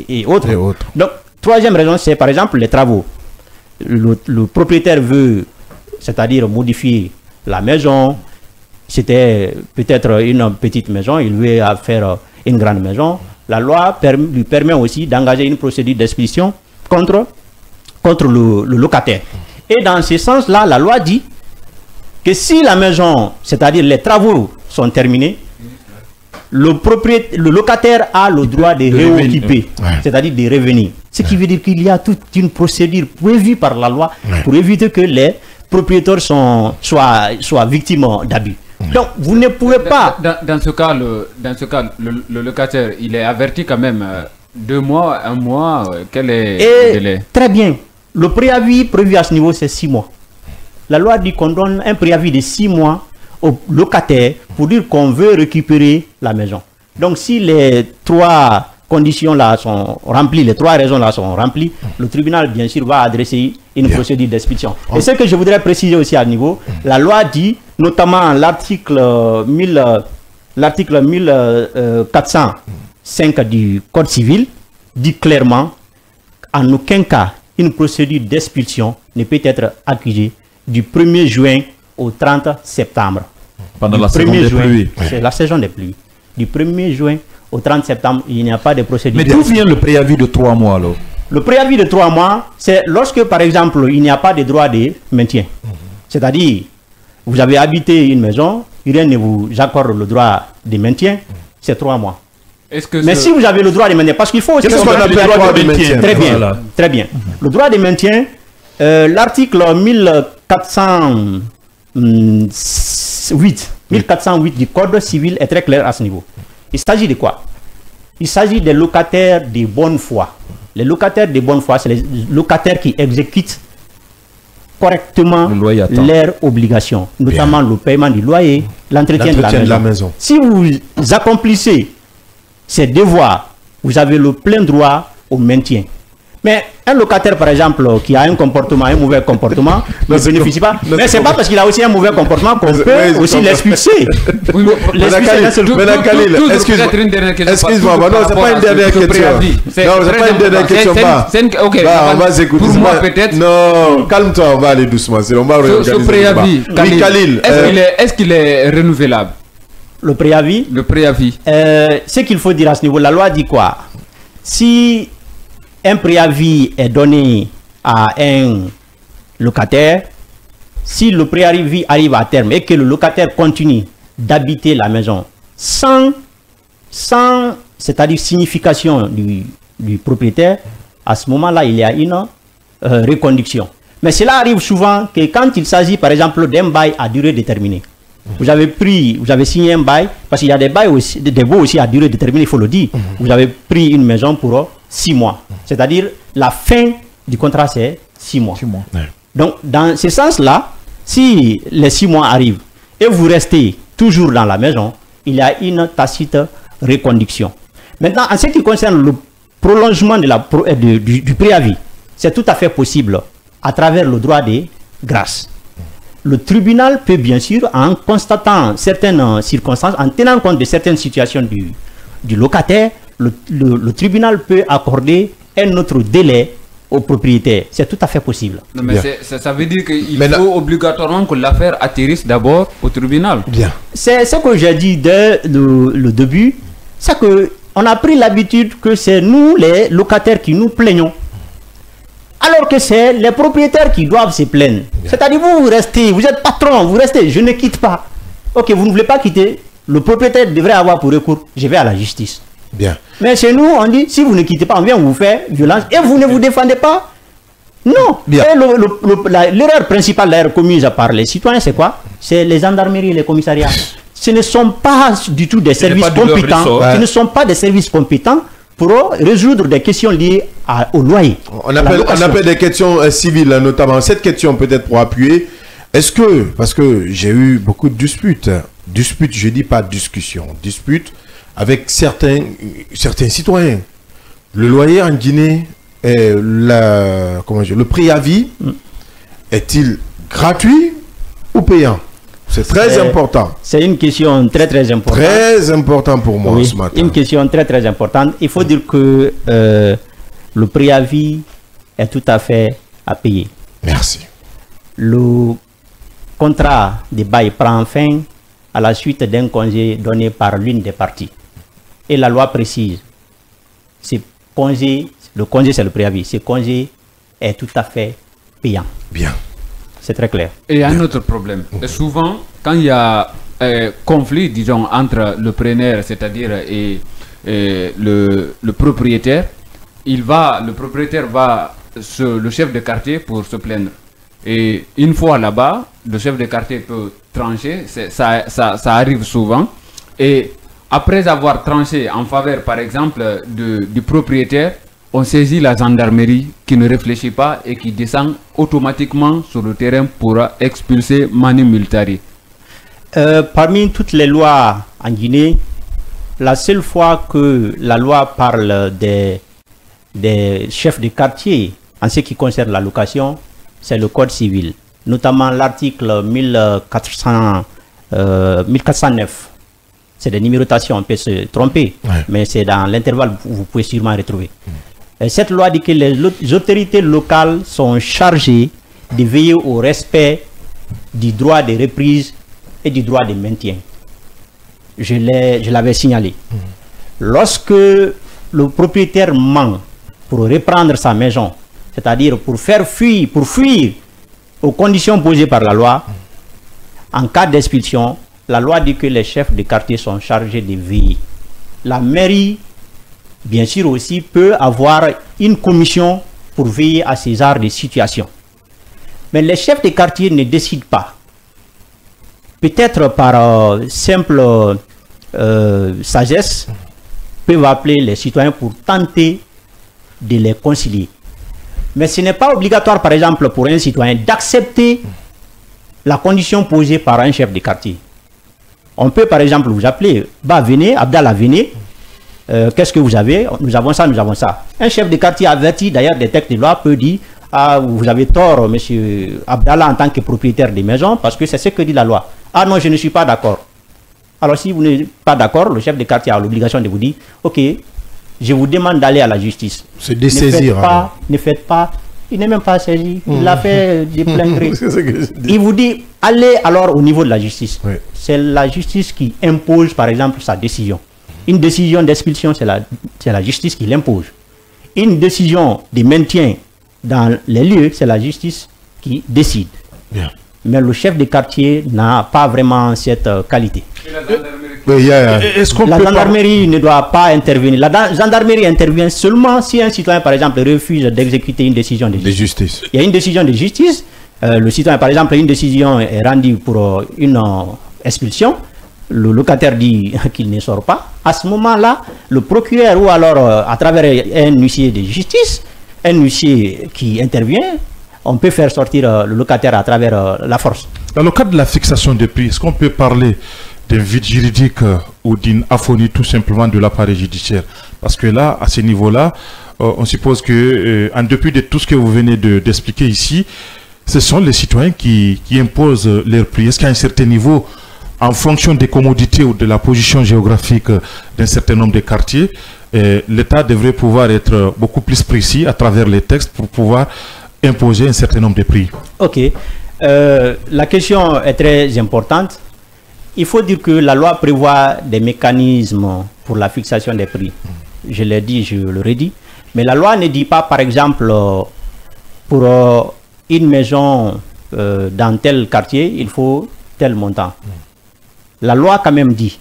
et autres. Donc, troisième raison, c'est par exemple les travaux. Le propriétaire veut, c'est-à-dire modifier la maison. C'était peut-être une petite maison, il veut faire une grande maison. La loi lui permet aussi d'engager une procédure d'expulsion contre le locataire. Et dans ce sens-là, la loi dit que si la maison, c'est-à-dire les travaux sont terminés, le locataire a le droit de réoccuper, c'est-à-dire de revenir. Ce qui veut dire qu'il y a toute une procédure prévue par la loi pour éviter que les propriétaires soient victimes d'abus. Donc, vous ne pouvez pas... Dans ce cas, le locataire, il est averti quand même 2 mois, 1 mois, quel est le délai? Très bien. Le préavis prévu à ce niveau, c'est 6 mois. La loi dit qu'on donne un préavis de 6 mois au locataire pour dire qu'on veut récupérer la maison. Donc, si les 3 conditions-là sont remplies, les 3 raisons-là sont remplies, le tribunal, bien sûr, va adresser une procédure d'expulsion. Et ce que je voudrais préciser aussi à niveau, la loi dit, notamment l'article 1405 du Code civil, dit clairement, en aucun cas, une procédure d'expulsion ne peut être accusée du 1er juin au 30 septembre. Pendant la saison des pluies. C'est la saison des pluies. Du 1er juin au 30 septembre, il n'y a pas de procédure. Mais d'où vient le préavis de 3 mois alors? Le préavis de 3 mois, c'est lorsque, par exemple, il n'y a pas de droit de maintien. C'est-à-dire, vous avez habité une maison, rien ne vous accorde le droit de maintien, c'est 3 mois. Mais si vous avez le droit de maintien, parce qu'il faut aussi... Qu'est-ce qu'on appelle le droit de maintien? Très bien, voilà. Très bien. Le droit de maintien, l'article 1408 du Code civil est très clair à ce niveau. Il s'agit de quoi? Il s'agit des locataires de bonne foi. Les locataires de bonne foi, c'est les locataires qui exécutent correctement leurs obligations, notamment le paiement du loyer, l'entretien de la maison. Si vous accomplissez ces devoirs, vous avez le plein droit au maintien. Mais un locataire, par exemple, qui a un mauvais comportement, ne bénéficie pas. Mais c'est pas parce qu'il a aussi un mauvais comportement qu'on peut aussi l'expulser. Excuse-moi, non, c'est pas une dernière question. Non, c'est pas une dernière question. On va s'écouter. Pour moi, peut-être. Non, calme-toi, on va aller doucement. On va ce préavis, Khalil, est-ce qu'il est renouvelable? Le préavis. Ce qu'il faut dire à ce niveau, la loi dit quoi? Si un préavis est donné à un locataire, si le préavis arrive à terme et que le locataire continue d'habiter la maison sans c'est-à-dire signification du propriétaire, à ce moment-là, il y a une reconduction. Mais cela arrive souvent que quand il s'agit, par exemple, d'un bail à durée déterminée, vous avez signé un bail, parce qu'il y a des bails aussi, des baux aussi à durée déterminée, il faut le dire. Vous avez pris une maison pour 6 mois. C'est-à-dire, la fin du contrat, c'est 6 mois. Donc, dans ce sens-là, si les 6 mois arrivent et vous restez toujours dans la maison, il y a une tacite reconduction. Maintenant, en ce qui concerne le prolongement du préavis, c'est tout à fait possible à travers le droit de grâce. Le tribunal peut bien sûr, en constatant certaines circonstances, en tenant compte de certaines situations du locataire, le tribunal peut accorder un autre délai au propriétaire. C'est tout à fait possible. Non, mais ça veut dire qu'il faut obligatoirement que l'affaire atterrisse d'abord au tribunal. Bien. C'est ce que j'ai dit dès le début. C'est qu'on a pris l'habitude que c'est nous, les locataires, qui nous plaignons. Alors que c'est les propriétaires qui doivent se plaindre. C'est-à-dire, vous restez, vous êtes patron, vous restez, je ne quitte pas. Ok, vous ne voulez pas quitter, le propriétaire devrait avoir pour recours, je vais à la justice. Bien. Mais chez nous, on dit, si vous ne quittez pas, on vient vous faire violence et vous ne vous défendez pas. Non. L'erreur principale d'ailleurs commise par les citoyens, c'est quoi? C'est les gendarmeries et les commissariats. Ce ne sont pas du tout des services compétents. Ce ne sont pas des services compétents pour résoudre des questions liées au loyer. On appelle des questions civiles, notamment. Cette question peut-être pour appuyer. Est-ce que, parce que j'ai eu beaucoup de disputes, je dis pas discussion, disputes avec certains citoyens. Le loyer en Guinée, le préavis, est-il gratuit ou payant? C'est très important. C'est une question très très importante. Très important pour moi ce matin. Une question très très importante. Il faut dire que le préavis est tout à fait à payer. Merci. Le contrat de bail prend fin à la suite d'un congé donné par l'une des parties. Et la loi précise, le congé c'est le préavis, ce congé est tout à fait payant. Bien. C'est très clair. Et il y a un autre problème. Souvent, quand il y a conflit, disons, entre le preneur, c'est-à-dire et le propriétaire, le propriétaire va le chef de quartier pour se plaindre. Et une fois là-bas, le chef de quartier peut trancher, ça arrive souvent. Et après avoir tranché en faveur, par exemple, du propriétaire, on saisit la gendarmerie qui ne réfléchit pas et qui descend automatiquement sur le terrain pour expulser Manu Militari. Parmi toutes les lois en Guinée, la seule fois que la loi parle des chefs de quartier en ce qui concerne la location, c'est le Code civil, notamment l'article 1409. C'est des numérotations, on peut se tromper, mais c'est dans l'intervalle, vous pouvez sûrement retrouver. Cette loi dit que les autorités locales sont chargées de veiller au respect du droit de reprise et du droit de maintien. Je l'avais signalé. Lorsque le propriétaire ment pour reprendre sa maison, c'est-à-dire pour fuir aux conditions posées par la loi, en cas d'expulsion, la loi dit que les chefs de quartier sont chargés de veiller. La mairie, bien sûr aussi, peut avoir une commission pour veiller à ces genres de situations. Mais les chefs de quartier ne décident pas. Peut-être par simple sagesse, peuvent appeler les citoyens pour tenter de les concilier. Mais ce n'est pas obligatoire, par exemple, pour un citoyen d'accepter la condition posée par un chef de quartier. On peut, par exemple, vous appeler, venez, Abdallah, venez, qu'est-ce que vous avez? Nous avons ça, nous avons ça. Un chef de quartier averti d'ailleurs des textes de loi peut dire, ah, vous avez tort, monsieur Abdallah, en tant que propriétaire des maisons, parce que c'est ce que dit la loi. Ah non, je ne suis pas d'accord. Alors si vous n'êtes pas d'accord, le chef de quartier a l'obligation de vous dire, ok, je vous demande d'aller à la justice. Se dessaisir. Ne faites pas. Il n'est même pas saisi. Il l'a fait de plein gré. Il vous dit, allez alors au niveau de la justice. Oui. C'est la justice qui impose, par exemple, sa décision. Une décision d'expulsion, c'est la justice qui l'impose. Une décision de maintien dans les lieux, c'est la justice qui décide. Bien. Mais le chef de quartier n'a pas vraiment cette qualité. La gendarmerie ne doit pas intervenir. La gendarmerie intervient seulement si un citoyen, par exemple, refuse d'exécuter une décision de justice. Il y a une décision de justice. Le citoyen, par exemple, une décision est rendue pour une expulsion. Le locataire dit qu'il ne sort pas. À ce moment-là, le procureur ou alors à travers un huissier de justice, un huissier qui intervient, on peut faire sortir le locataire à travers la force. Dans le cadre de la fixation des prix, est-ce qu'on peut parler d'un vide juridique ou d'une aphonie tout simplement de l'appareil judiciaire? Parce que là, à ce niveau-là, on suppose que, en dépit de tout ce que vous venez d'expliquer ici, ce sont les citoyens qui imposent leurs prix. Est-ce qu'à un certain niveau, en fonction des commodités ou de la position géographique d'un certain nombre de quartiers, l'État devrait pouvoir être beaucoup plus précis à travers les textes pour pouvoir imposer un certain nombre de prix? Ok. La question est très importante. Il faut dire que la loi prévoit des mécanismes pour la fixation des prix. Je l'ai dit, je le redis. Mais la loi ne dit pas, par exemple, pour une maison dans tel quartier, il faut tel montant. La loi quand même dit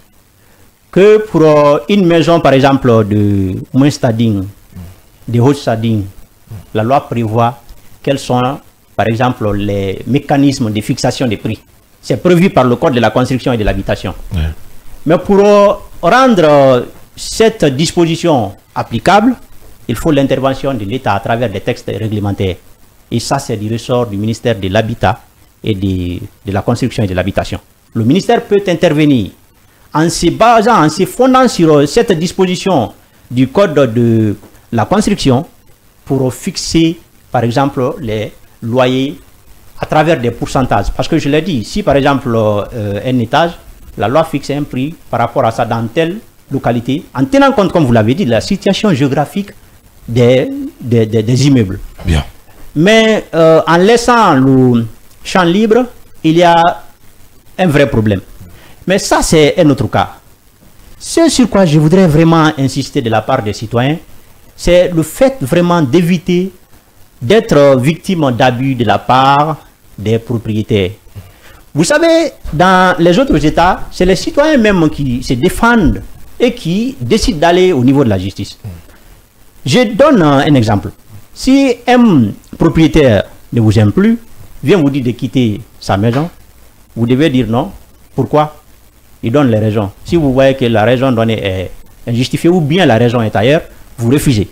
que pour une maison, par exemple, de moins stading, de haute stading, la loi prévoit quels sont, par exemple, les mécanismes de fixation des prix. C'est prévu par le Code de la construction et de l'habitation. Ouais. Mais pour rendre cette disposition applicable, il faut l'intervention de l'État à travers des textes réglementaires. Et ça, c'est du ressort du ministère de l'Habitat et de la construction et de l'habitation. Le ministère peut intervenir en se basant, en se fondant sur cette disposition du Code de la construction pour fixer, par exemple, les loyers à travers des pourcentages. Parce que je l'ai dit, si par exemple un étage, la loi fixe un prix par rapport à ça dans telle localité, en tenant compte, comme vous l'avez dit, de la situation géographique des immeubles. Bien. Mais en laissant le champ libre, il y a un vrai problème. Mais ça, c'est un autre cas. Ce sur quoi je voudrais vraiment insister de la part des citoyens, c'est le fait vraiment d'éviter d'être victime d'abus de la part des propriétaires. Vous savez, dans les autres États, c'est les citoyens même qui se défendent et qui décident d'aller au niveau de la justice. Je donne un exemple. Si un propriétaire ne vous aime plus, vient vous dire de quitter sa maison, vous devez dire non. Pourquoi? Il donne les raisons. Si vous voyez que la raison donnée est injustifiée ou bien la raison est ailleurs, vous refusez.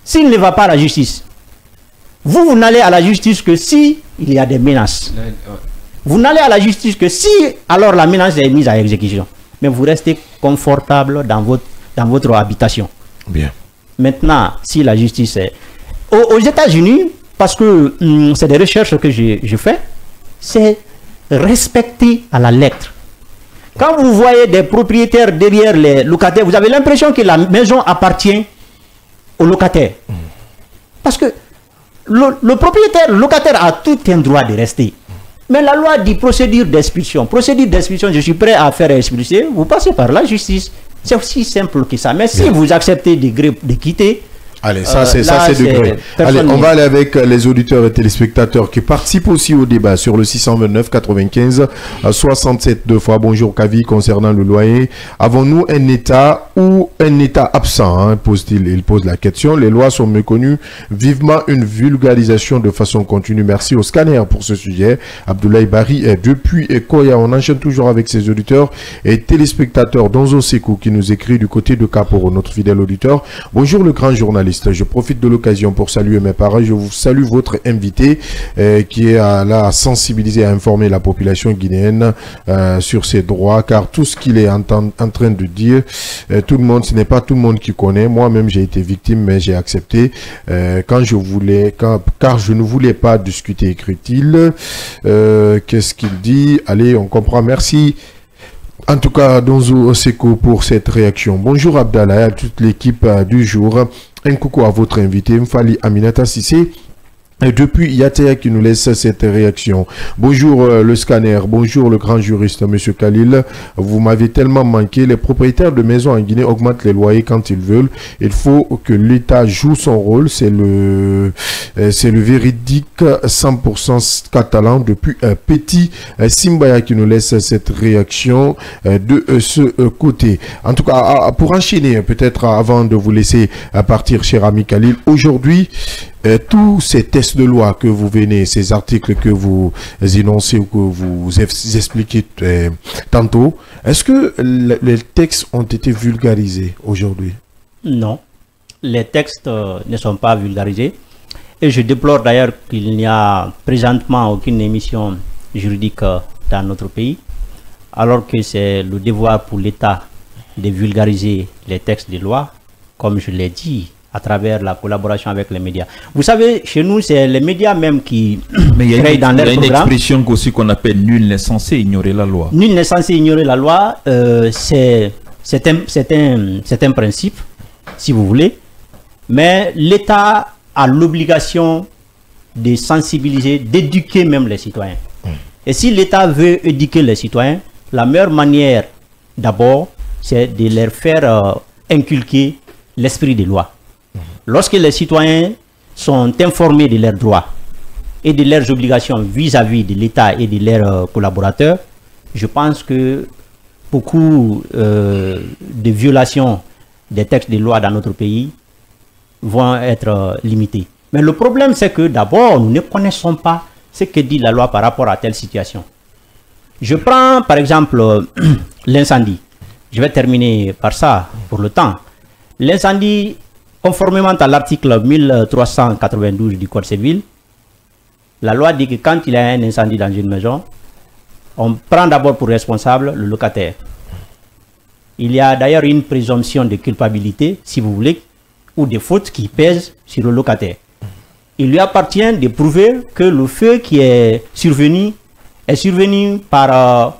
S'il ne va pas à la justice, vous n'allez à la justice que si il y a des menaces. Vous n'allez à la justice que si alors la menace est mise à exécution. Mais vous restez confortable dans votre habitation. Bien. Maintenant, si la justice est... Aux États-Unis, parce que c'est des recherches que je fais, c'est respecté à la lettre. Quand vous voyez des propriétaires derrière les locataires, vous avez l'impression que la maison appartient au locataire. Parce que le propriétaire, le locataire a tout un droit de rester. Mais la loi dit procédure d'expulsion. Procédure d'expulsion, je suis prêt à faire expulser, vous passez par la justice. C'est aussi simple que ça. Mais si vous acceptez de quitter... Allez, ça c'est de gré. Allez, on va aller avec les auditeurs et téléspectateurs qui participent aussi au débat sur le 629 95 67 deux fois. Bonjour Kavi, concernant le loyer. Avons-nous un État ou un État absent, hein, pose-t-il. Il pose la question. Les lois sont méconnues. Vivement une vulgarisation de façon continue. Merci au scanner pour ce sujet. Abdoulaye Barry est depuis Koya. On enchaîne toujours avec ses auditeurs et téléspectateurs. Donzo Sekou qui nous écrit du côté de Kaporo, notre fidèle auditeur. Bonjour le grand journaliste. juriste. Je profite de l'occasion pour saluer mes parents. Je vous salue votre invité qui est là à sensibiliser, à informer la population guinéenne sur ses droits, car tout ce qu'il est en train de dire, tout le monde, ce n'est pas tout le monde qui connaît. Moi-même, j'ai été victime, mais j'ai accepté car je ne voulais pas discuter, écrit-il. Qu'est-ce qu'il dit? Allez, on comprend. Merci. En tout cas, Donzo Oseko pour cette réaction. Bonjour Abdallah et à toute l'équipe du jour. Un coucou à votre invité, Mfali Aminata Sissé. Et depuis Yatea qui nous laisse cette réaction. Bonjour le scanner, bonjour le grand juriste, monsieur Khalil. Vous m'avez tellement manqué. Les propriétaires de maisons en Guinée augmentent les loyers quand ils veulent. Il faut que l'État joue son rôle. C'est le véridique 100% catalan depuis petit. Simbaya qui nous laisse cette réaction de ce côté. En tout cas, pour enchaîner, peut-être avant de vous laisser partir, cher ami Khalil, aujourd'hui, tous ces tests de loi que vous venez, ces articles que vous énoncez ou que vous expliquez tantôt, est-ce que les textes ont été vulgarisés aujourd'hui? Non, les textes ne sont pas vulgarisés. Et je déplore d'ailleurs qu'il n'y a présentement aucune émission juridique dans notre pays, alors que c'est le devoir pour l'État de vulgariser les textes de loi, comme je l'ai dit, à travers la collaboration avec les médias. Vous savez, chez nous, c'est les médias même qui créent dans leur programme. Il y a une expression aussi qu'on appelle « nul n'est censé ignorer la loi ». Nul n'est censé ignorer la loi, c'est un principe, si vous voulez. Mais l'État a l'obligation de sensibiliser, d'éduquer même les citoyens. Et si l'État veut éduquer les citoyens, la meilleure manière, d'abord, c'est de leur faire inculquer l'esprit des lois. Lorsque les citoyens sont informés de leurs droits et de leurs obligations vis-à-vis de l'État et de leurs collaborateurs, je pense que beaucoup de violations des textes de loi dans notre pays vont être limitées. Mais le problème, c'est que d'abord, nous ne connaissons pas ce que dit la loi par rapport à telle situation. Je prends par exemple l'incendie. Je vais terminer par ça pour le temps. L'incendie, conformément à l'article 1392 du Code civil, la loi dit que quand il y a un incendie dans une maison, on prend d'abord pour responsable le locataire. Il y a d'ailleurs une présomption de culpabilité, si vous voulez, ou de fautes qui pèsent sur le locataire. Il lui appartient de prouver que le feu qui est survenu par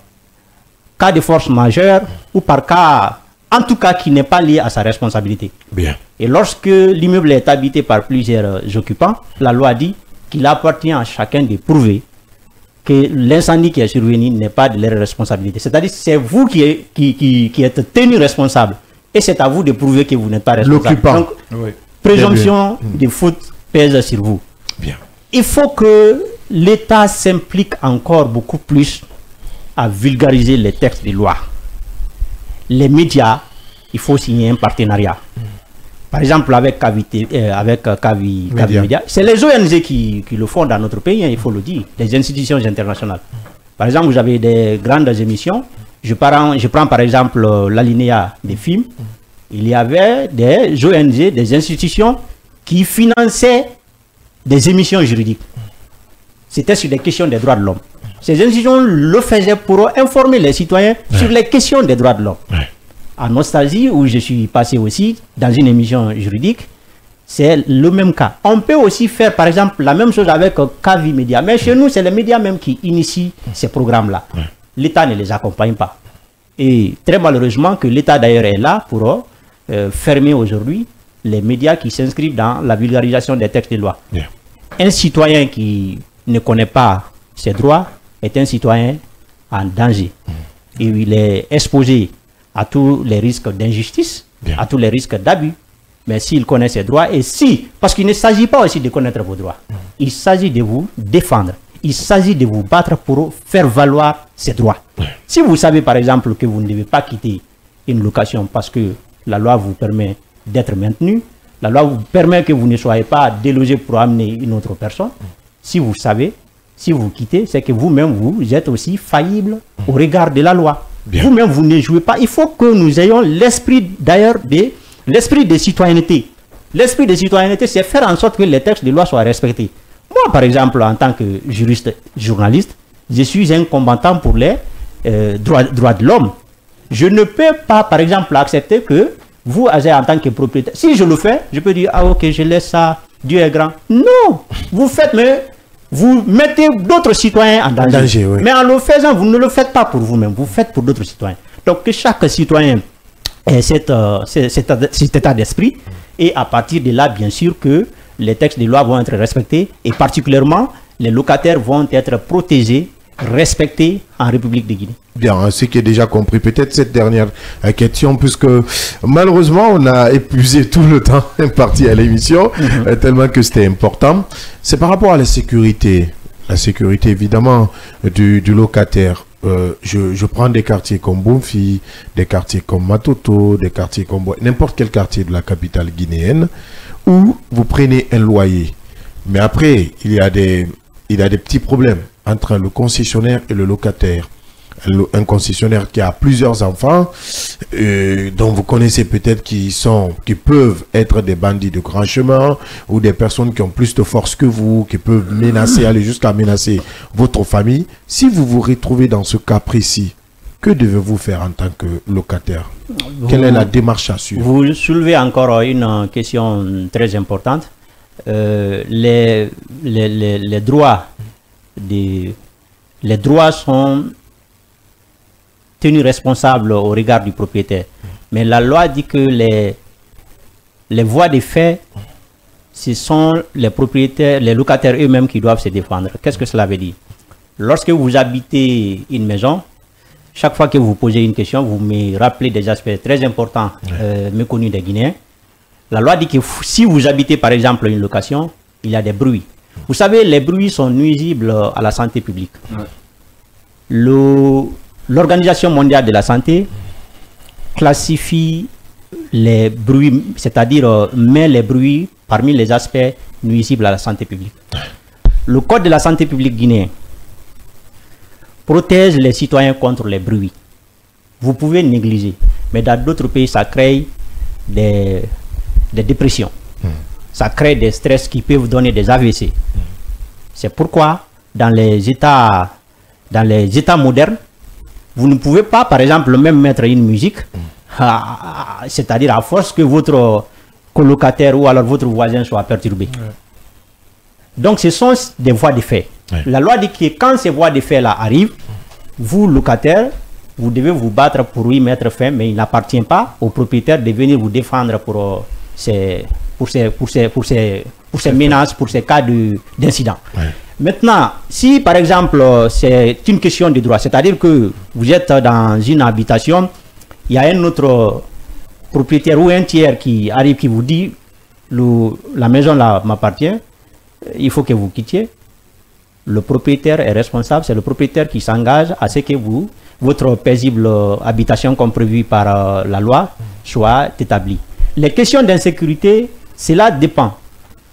cas de force majeure ou par cas, en tout cas, qui n'est pas lié à sa responsabilité. Bien. Et lorsque l'immeuble est habité par plusieurs occupants, la loi dit qu'il appartient à chacun de prouver que l'incendie qui est survenu n'est pas de leur responsabilité. C'est-à-dire que c'est vous qui êtes tenu responsable. Et c'est à vous de prouver que vous n'êtes pas responsable. L'occupant. Donc, oui. Présomption de faute pèse sur vous. Bien. Il faut que l'État s'implique encore beaucoup plus à vulgariser les textes de loi. Les médias, il faut signer un partenariat. Par exemple, avec Kavi Media. C'est les ONG qui le font dans notre pays, hein, il faut le dire, les institutions internationales. Par exemple, vous avez des grandes émissions. Je prends par exemple l'alinéa des films. Il y avait des ONG, des institutions qui finançaient des émissions juridiques. C'était sur des questions des droits de l'homme. Ces institutions le faisaient pour informer les citoyens sur les questions des droits de l'homme. En Nostalgie, où je suis passé aussi dans une émission juridique, c'est le même cas. On peut aussi faire par exemple la même chose avec Kavi Media. Mais chez nous, c'est les médias même qui initient ces programmes-là. L'État ne les accompagne pas. Et très malheureusement que l'État d'ailleurs est là pour fermer aujourd'hui les médias qui s'inscrivent dans la vulgarisation des textes de loi. Un citoyen qui ne connaît pas ses droits est un citoyen en danger. Et il est exposé à tous les risques d'injustice, à tous les risques d'abus. Mais s'il connaît ses droits, et si, parce qu'il ne s'agit pas aussi de connaître vos droits, il s'agit de vous défendre, il s'agit de vous battre pour faire valoir ses droits. Si vous savez par exemple que vous ne devez pas quitter une location parce que la loi vous permet d'être maintenu, la loi vous permet que vous ne soyez pas délogé pour amener une autre personne, si vous savez, si vous quittez, c'est que vous-même, vous êtes aussi faillible au regard de la loi. Vous-même, vous ne jouez pas. Il faut que nous ayons l'esprit d'ailleurs, l'esprit de citoyenneté. L'esprit de citoyenneté, c'est faire en sorte que les textes de loi soient respectés. Moi, par exemple, en tant que juriste, journaliste, je suis un combattant pour les droits de l'homme. Je ne peux pas, par exemple, accepter que vous, en tant que propriétaire, si je le fais, je peux dire, ah ok, je laisse ça, Dieu est grand. Non, vous faites, mais vous mettez d'autres citoyens en danger. Oui. Mais en le faisant, vous ne le faites pas pour vous-même, vous faites pour d'autres citoyens. Donc que chaque citoyen ait cet état d'esprit, et à partir de là, bien sûr que les textes de loi vont être respectés, et particulièrement, les locataires vont être protégés, respectés en République de Guinée. Bien, ce qui est déjà compris. Peut-être cette dernière question, puisque malheureusement, on a épuisé tout le temps imparti à l'émission, tellement que c'était important. C'est par rapport à la sécurité. La sécurité, évidemment, du locataire. Je prends des quartiers comme Bonfi, des quartiers comme Matoto, des quartiers comme n'importe quel quartier de la capitale guinéenne, où vous prenez un loyer. Mais après, il y a des petits problèmes entre le concessionnaire et le locataire. Un concessionnaire qui a plusieurs enfants, dont vous connaissez peut-être qui peuvent être des bandits de grand chemin, ou des personnes qui ont plus de force que vous, qui peuvent menacer, aller jusqu'à menacer votre famille. Si vous vous retrouvez dans ce cas précis, que devez-vous faire en tant que locataire? Quelle est la démarche à suivre? Vous soulevez encore une question très importante. Les droits sont tenus responsables au regard du propriétaire. Mais la loi dit que les voies de fait, ce sont les propriétaires, les locataires eux-mêmes qui doivent se défendre. Qu'est-ce que cela veut dire? Lorsque vous habitez une maison, chaque fois que vous posez une question, vous me rappelez des aspects très importants méconnus des Guinéens. La loi dit que si vous habitez par exemple une location, il y a des bruits. Vous savez, les bruits sont nuisibles à la santé publique. L'Organisation mondiale de la santé classifie les bruits, c'est-à-dire met les bruits parmi les aspects nuisibles à la santé publique. Le Code de la santé publique guinéen protège les citoyens contre les bruits. Vous pouvez négliger, mais dans d'autres pays, ça crée des dépressions. Ça crée des stress qui peuvent donner des AVC. C'est pourquoi dans les États modernes, vous ne pouvez pas, par exemple, même mettre une musique, c'est-à-dire à force que votre colocataire ou alors votre voisin soit perturbé. Donc ce sont des voies de fait. La loi dit que quand ces voies de fait-là arrivent, vous, locataire, vous devez vous battre pour y mettre fin, mais il n'appartient pas au propriétaire de venir vous défendre pour ces menaces, pour ces cas d'incident. Maintenant, si par exemple c'est une question de droit, c'est-à-dire que vous êtes dans une habitation, il y a un autre propriétaire ou un tiers qui arrive, qui vous dit la maison là m'appartient, il faut que vous quittiez. Le propriétaire est responsable, c'est le propriétaire qui s'engage à ce que votre paisible habitation comme prévu par la loi soit établie. Les questions d'insécurité, cela dépend.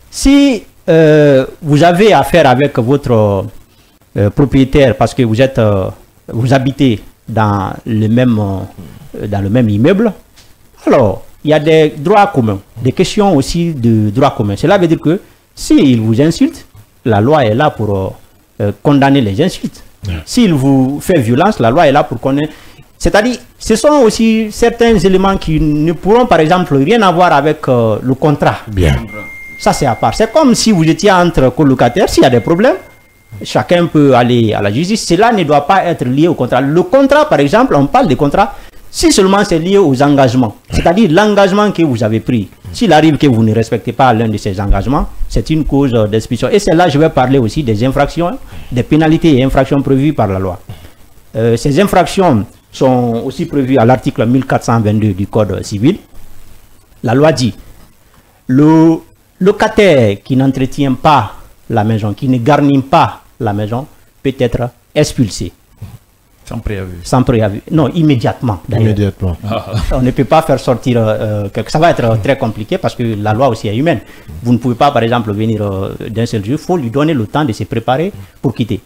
Si vous avez affaire avec votre propriétaire parce que vous habitez dans le même immeuble, alors il y a des droits communs, des questions aussi de droits communs. Cela veut dire que s'il vous insulte, la loi est là pour condamner les insultes. S'il vous fait violence, la loi est là pour condamner. C'est-à-dire, ce sont aussi certains éléments qui ne pourront par exemple rien avoir avec le contrat. Bien. Ça, c'est à part. C'est comme si vous étiez entre colocataires, s'il y a des problèmes, chacun peut aller à la justice. Cela ne doit pas être lié au contrat. Le contrat, par exemple, on parle de contrat, si seulement c'est lié aux engagements, c'est-à-dire l'engagement que vous avez pris. S'il arrive que vous ne respectez pas l'un de ces engagements, c'est une cause d'expulsion. Et c'est là que je vais parler aussi des infractions, des pénalités et infractions prévues par la loi. Ces infractions sont aussi prévues à l'article 1422 du Code civil. La loi dit, le locataire qui n'entretient pas la maison, qui ne garnit pas la maison, peut être expulsé. Sans préavis. Sans préavis. Non, immédiatement. Immédiatement. On ne peut pas faire sortir... ça va être très compliqué parce que la loi aussi est humaine. Vous ne pouvez pas, par exemple, venir d'un seul jour. Il faut lui donner le temps de se préparer pour quitter.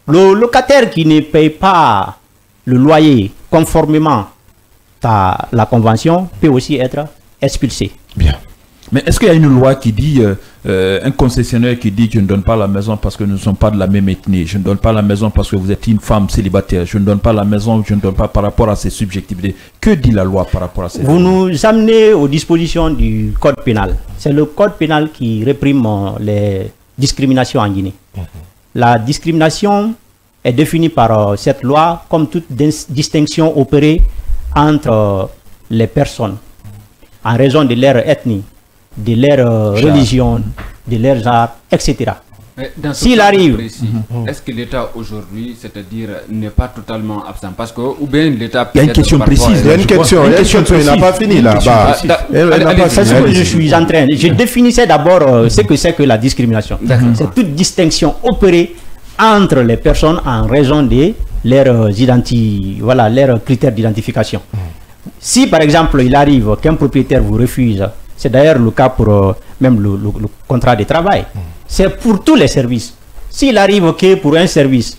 Le locataire qui ne paye pas le loyer conformément à la convention peut aussi être expulsé. Bien. Mais est-ce qu'il y a une loi qui dit, un concessionnaire qui dit je ne donne pas la maison parce que nous ne sommes pas de la même ethnie, je ne donne pas la maison parce que vous êtes une femme célibataire, je ne donne pas la maison, je ne donne pas par rapport à ces subjectivités. Que dit la loi par rapport à ces Vous nous amenez aux dispositions du code pénal. C'est le code pénal qui réprime les discriminations en Guinée. La discrimination est définie par cette loi comme toute distinction opérée entre les personnes en raison de leur ethnie, de leur religion, de leur genre, etc. S'il arrive, est-ce que l'État aujourd'hui, c'est-à-dire, n'est pas totalement absent? Parce que, ou bien l'État... Il y a une question précise. Il y a une question, il n'a pas fini là. C'est ce que je suis en train. Je définissais d'abord ce que c'est que la discrimination. C'est toute distinction opérée entre les personnes en raison de leurs leurs critères d'identification. Si par exemple il arrive qu'un propriétaire vous refuse, c'est d'ailleurs le cas pour même le contrat de travail, c'est pour tous les services. S'il arrive que pour un service,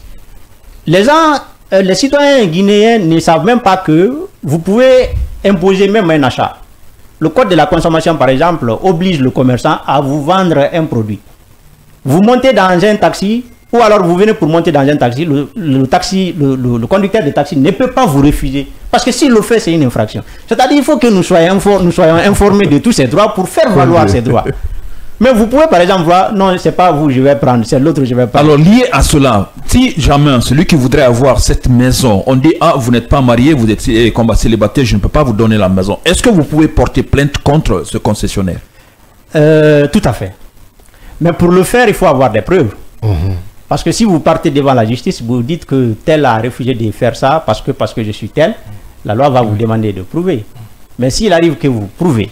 les citoyens guinéens ne savent même pas que vous pouvez imposer même un achat. Le code de la consommation par exemple oblige le commerçant à vous vendre un produit. Vous montez dans un taxi, ou alors vous venez pour monter dans un taxi, le conducteur de taxi ne peut pas vous refuser. Parce que s'il le fait, c'est une infraction. C'est-à-dire qu'il faut que nous soyons informés de tous ces droits pour faire valoir ces droits. Mais vous pouvez par exemple voir, non, c'est pas vous, je vais prendre, c'est l'autre, je vais prendre. Alors lié à cela, si jamais celui qui voudrait avoir cette maison, on dit, ah, vous n'êtes pas marié, vous êtes comme célibataire, je ne peux pas vous donner la maison. Est-ce que vous pouvez porter plainte contre ce concessionnaire? Tout à fait. Mais pour le faire, il faut avoir des preuves. Parce que si vous partez devant la justice, vous dites que tel a refusé de faire ça parce que je suis tel, la loi va vous demander de prouver. Mais s'il arrive que vous prouvez,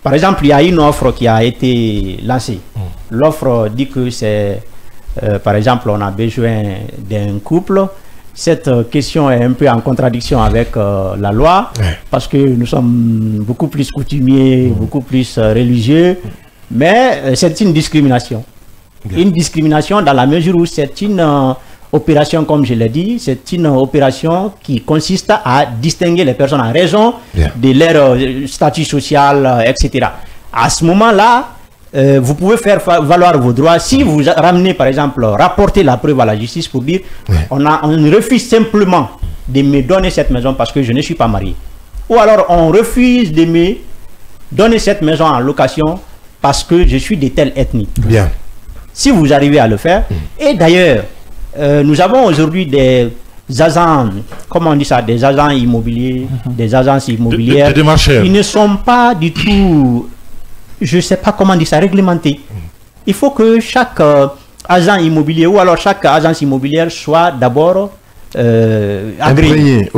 par exemple, il y a une offre qui a été lancée. L'offre dit que c'est, par exemple, on a besoin d'un couple. Cette question est un peu en contradiction avec la loi, parce que nous sommes beaucoup plus coutumiers, beaucoup plus religieux, mais c'est une discrimination. Une discrimination dans la mesure où c'est une opération, comme je l'ai dit, c'est une opération qui consiste à distinguer les personnes en raison de leur statut social, etc. À ce moment-là, vous pouvez faire valoir vos droits. Si vous ramenez, par exemple, rapporter la preuve à la justice pour dire on refuse simplement de me donner cette maison parce que je ne suis pas marié. Ou alors on refuse de me donner cette maison en location parce que je suis de telle ethnie. Bien. Si vous arrivez à le faire, et d'ailleurs, nous avons aujourd'hui des agents, comment on dit ça, des agents immobiliers, des agences immobilières qui ne sont pas du tout, je ne sais pas comment dire ça, réglementés. Il faut que chaque agent immobilier ou alors chaque agence immobilière soit d'abord imprégné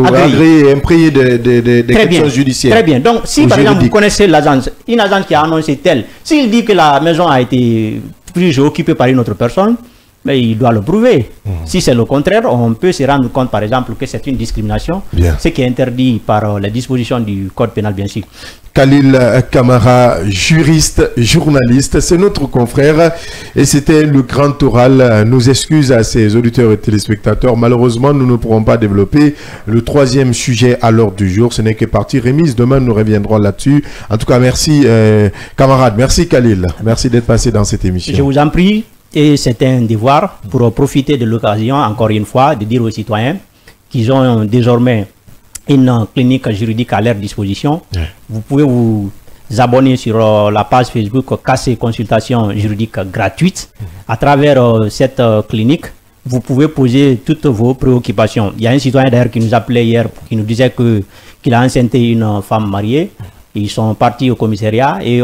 des questions judiciaires. Très bien. Donc, si par exemple vous connaissez l'agence, une agence qui a annoncé telle, s'il dit que la maison a été prise ou occupée par une autre personne, mais il doit le prouver. Si c'est le contraire, on peut se rendre compte par exemple que c'est une discrimination, ce qui est interdit par les dispositions du code pénal bien sûr. Khalil Camara, juriste, journaliste, c'est notre confrère et c'était le grand oral. Nos excuses à ses auditeurs et téléspectateurs. Malheureusement, nous ne pourrons pas développer le troisième sujet à l'ordre du jour. Ce n'est que partie remise. Demain, nous reviendrons là-dessus. En tout cas, merci camarade, merci Khalil. Merci d'être passé dans cette émission. Je vous en prie. Et c'est un devoir pour profiter de l'occasion, encore une fois, de dire aux citoyens qu'ils ont désormais une clinique juridique à leur disposition. Vous pouvez vous abonner sur la page Facebook KC Consultation Juridique Gratuite. À travers cette clinique, vous pouvez poser toutes vos préoccupations. Il y a un citoyen d'ailleurs qui nous appelait hier, qui nous disait qu'il a enceinté une femme mariée. Ils sont partis au commissariat et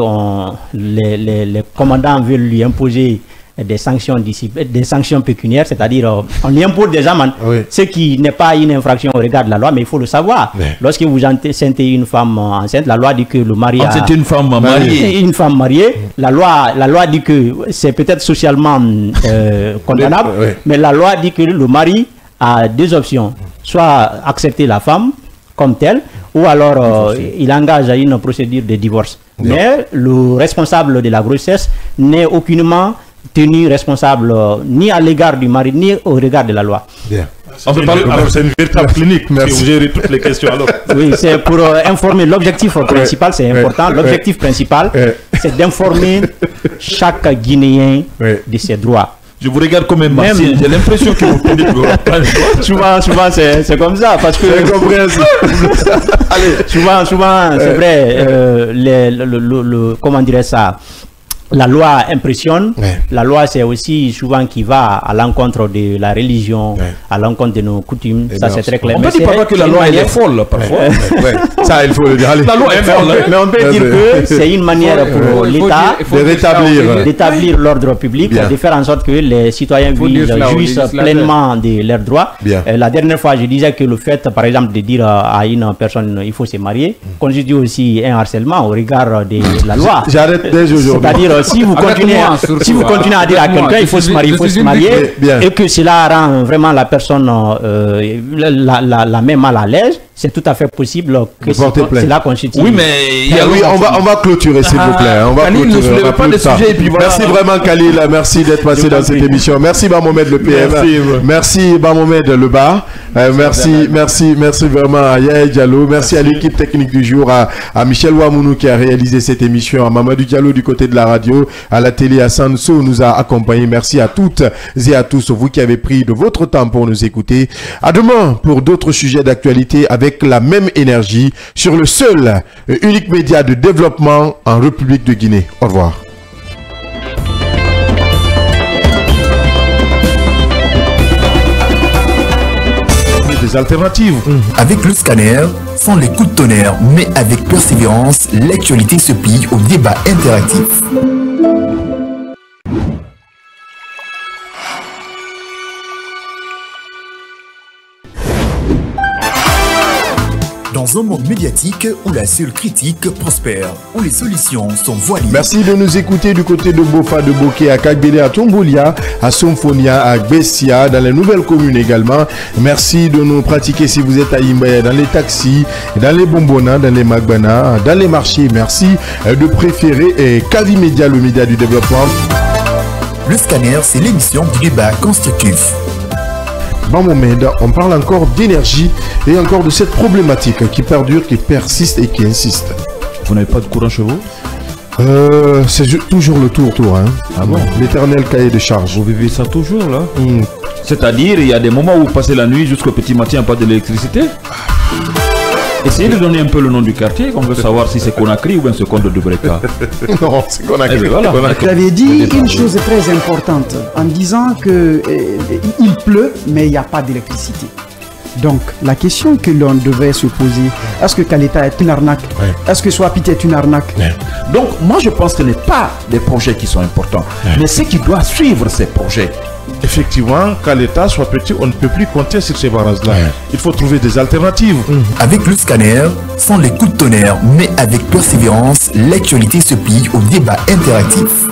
les commandants veulent lui imposer des sanctions pécuniaires, c'est-à-dire on lui impose des amendes, ce qui n'est pas une infraction au regard de la loi, mais il faut le savoir. Lorsque vous enceintez une femme enceinte, la loi dit que le mari c'est une femme mariée. Une femme mariée, la loi dit que c'est peut-être socialement condamnable, mais la loi dit que le mari a deux options, soit accepter la femme comme telle, ou alors il engage à une procédure de divorce. Mais le responsable de la grossesse n'est aucunement tenu responsable ni à l'égard du mari, ni au regard de la loi. C'est une véritable clinique, merci. Si vous gérez toutes les questions alors. Oui, c'est pour informer. L'objectif principal, c'est important. L'objectif principal, c'est d'informer chaque Guinéen de ses droits. Je vous regarde comme un martien, j'ai l'impression que vous tenez pour souvent c'est comme ça, parce que souvent c'est vrai, comment dirais ça, la loi impressionne, la loi c'est aussi souvent qui va à l'encontre de la religion, à l'encontre de nos coutumes, ça c'est très clair. On peut dire parfois que la loi elle est folle parfois. Ça il faut le dire. La loi est folle. Mais on peut dire que c'est une manière pour l'État d'établir l'ordre public, de faire en sorte que les citoyens jouissent pleinement de leurs droits. La dernière fois je disais que le fait par exemple de dire à une personne il faut se marier constitue aussi un harcèlement au regard de la loi. J'arrête dès aujourd'hui. C'est-à-dire si vous continuez à dire à quelqu'un il faut se marier, et que cela rend vraiment la personne la met mal à l'aise, c'est tout à fait possible que cela constitue. Oui, mais on va clôturer s'il vous plaît. On va clôturer. Pas de sujet, et puis voilà. Merci vraiment Khalil, merci d'être passé dans cette émission. Merci Bamomed le PM. Merci Bamomed le Bas. Merci vraiment à Yaya Diallo. Merci à l'équipe technique du jour, à Michel Ouamounou qui a réalisé cette émission, à Mamadou Diallo du côté de la radio, à la télé, à Sanso nous a accompagnés. Merci à toutes et à tous, vous qui avez pris de votre temps pour nous écouter. À demain pour d'autres sujets d'actualité avec la même énergie sur le seul et unique média de développement en République de Guinée. Au revoir. Des alternatives. Avec le scanner, sans les coups de tonnerre, mais avec persévérance, l'actualité se plie au débat interactif. Dans un monde médiatique où la seule critique prospère, où les solutions sont voilées. Merci de nous écouter du côté de Bofa, de Boké, à Kagbele, à Tomboulia, à Somfonia, à Bessia, dans les nouvelles communes également. Merci de nous pratiquer si vous êtes à Imbaya, dans les taxis, dans les bonbonnas, dans les magbana, dans les marchés. Merci de préférer Kavi Média, le média du développement. Le scanner, c'est l'émission du débat constructif. Bamomed, on parle encore d'énergie et encore de cette problématique qui perdure, qui persiste et qui insiste. Vous n'avez pas de courant chez vous? C'est toujours le tour, hein. Ah bon? L'éternel cahier de charge. Vous vivez ça toujours là? C'est-à-dire, il y a des moments où vous passez la nuit jusqu'au petit matin, pas d'électricité? Essayez de donner un peu le nom du quartier, qu'on veut savoir si c'est Conakry ou bien c'est Conde de Breka. Non, c'est Conakry. Voilà. Vous avez dit une chose très importante en disant que il pleut, mais il n'y a pas d'électricité. Donc, la question que l'on devait se poser, est-ce que Kaleta est une arnaque? Est-ce que Swapiti est une arnaque? Donc, moi je pense que ce n'est pas des projets qui sont importants, mais c'est qui doit suivre ces projets. Effectivement, qu'à l'État soit petit, on ne peut plus compter sur ces barrages-là. Il faut trouver des alternatives. Avec le scanner, sans les coups de tonnerre, mais avec persévérance, l'actualité se plie au débat interactif.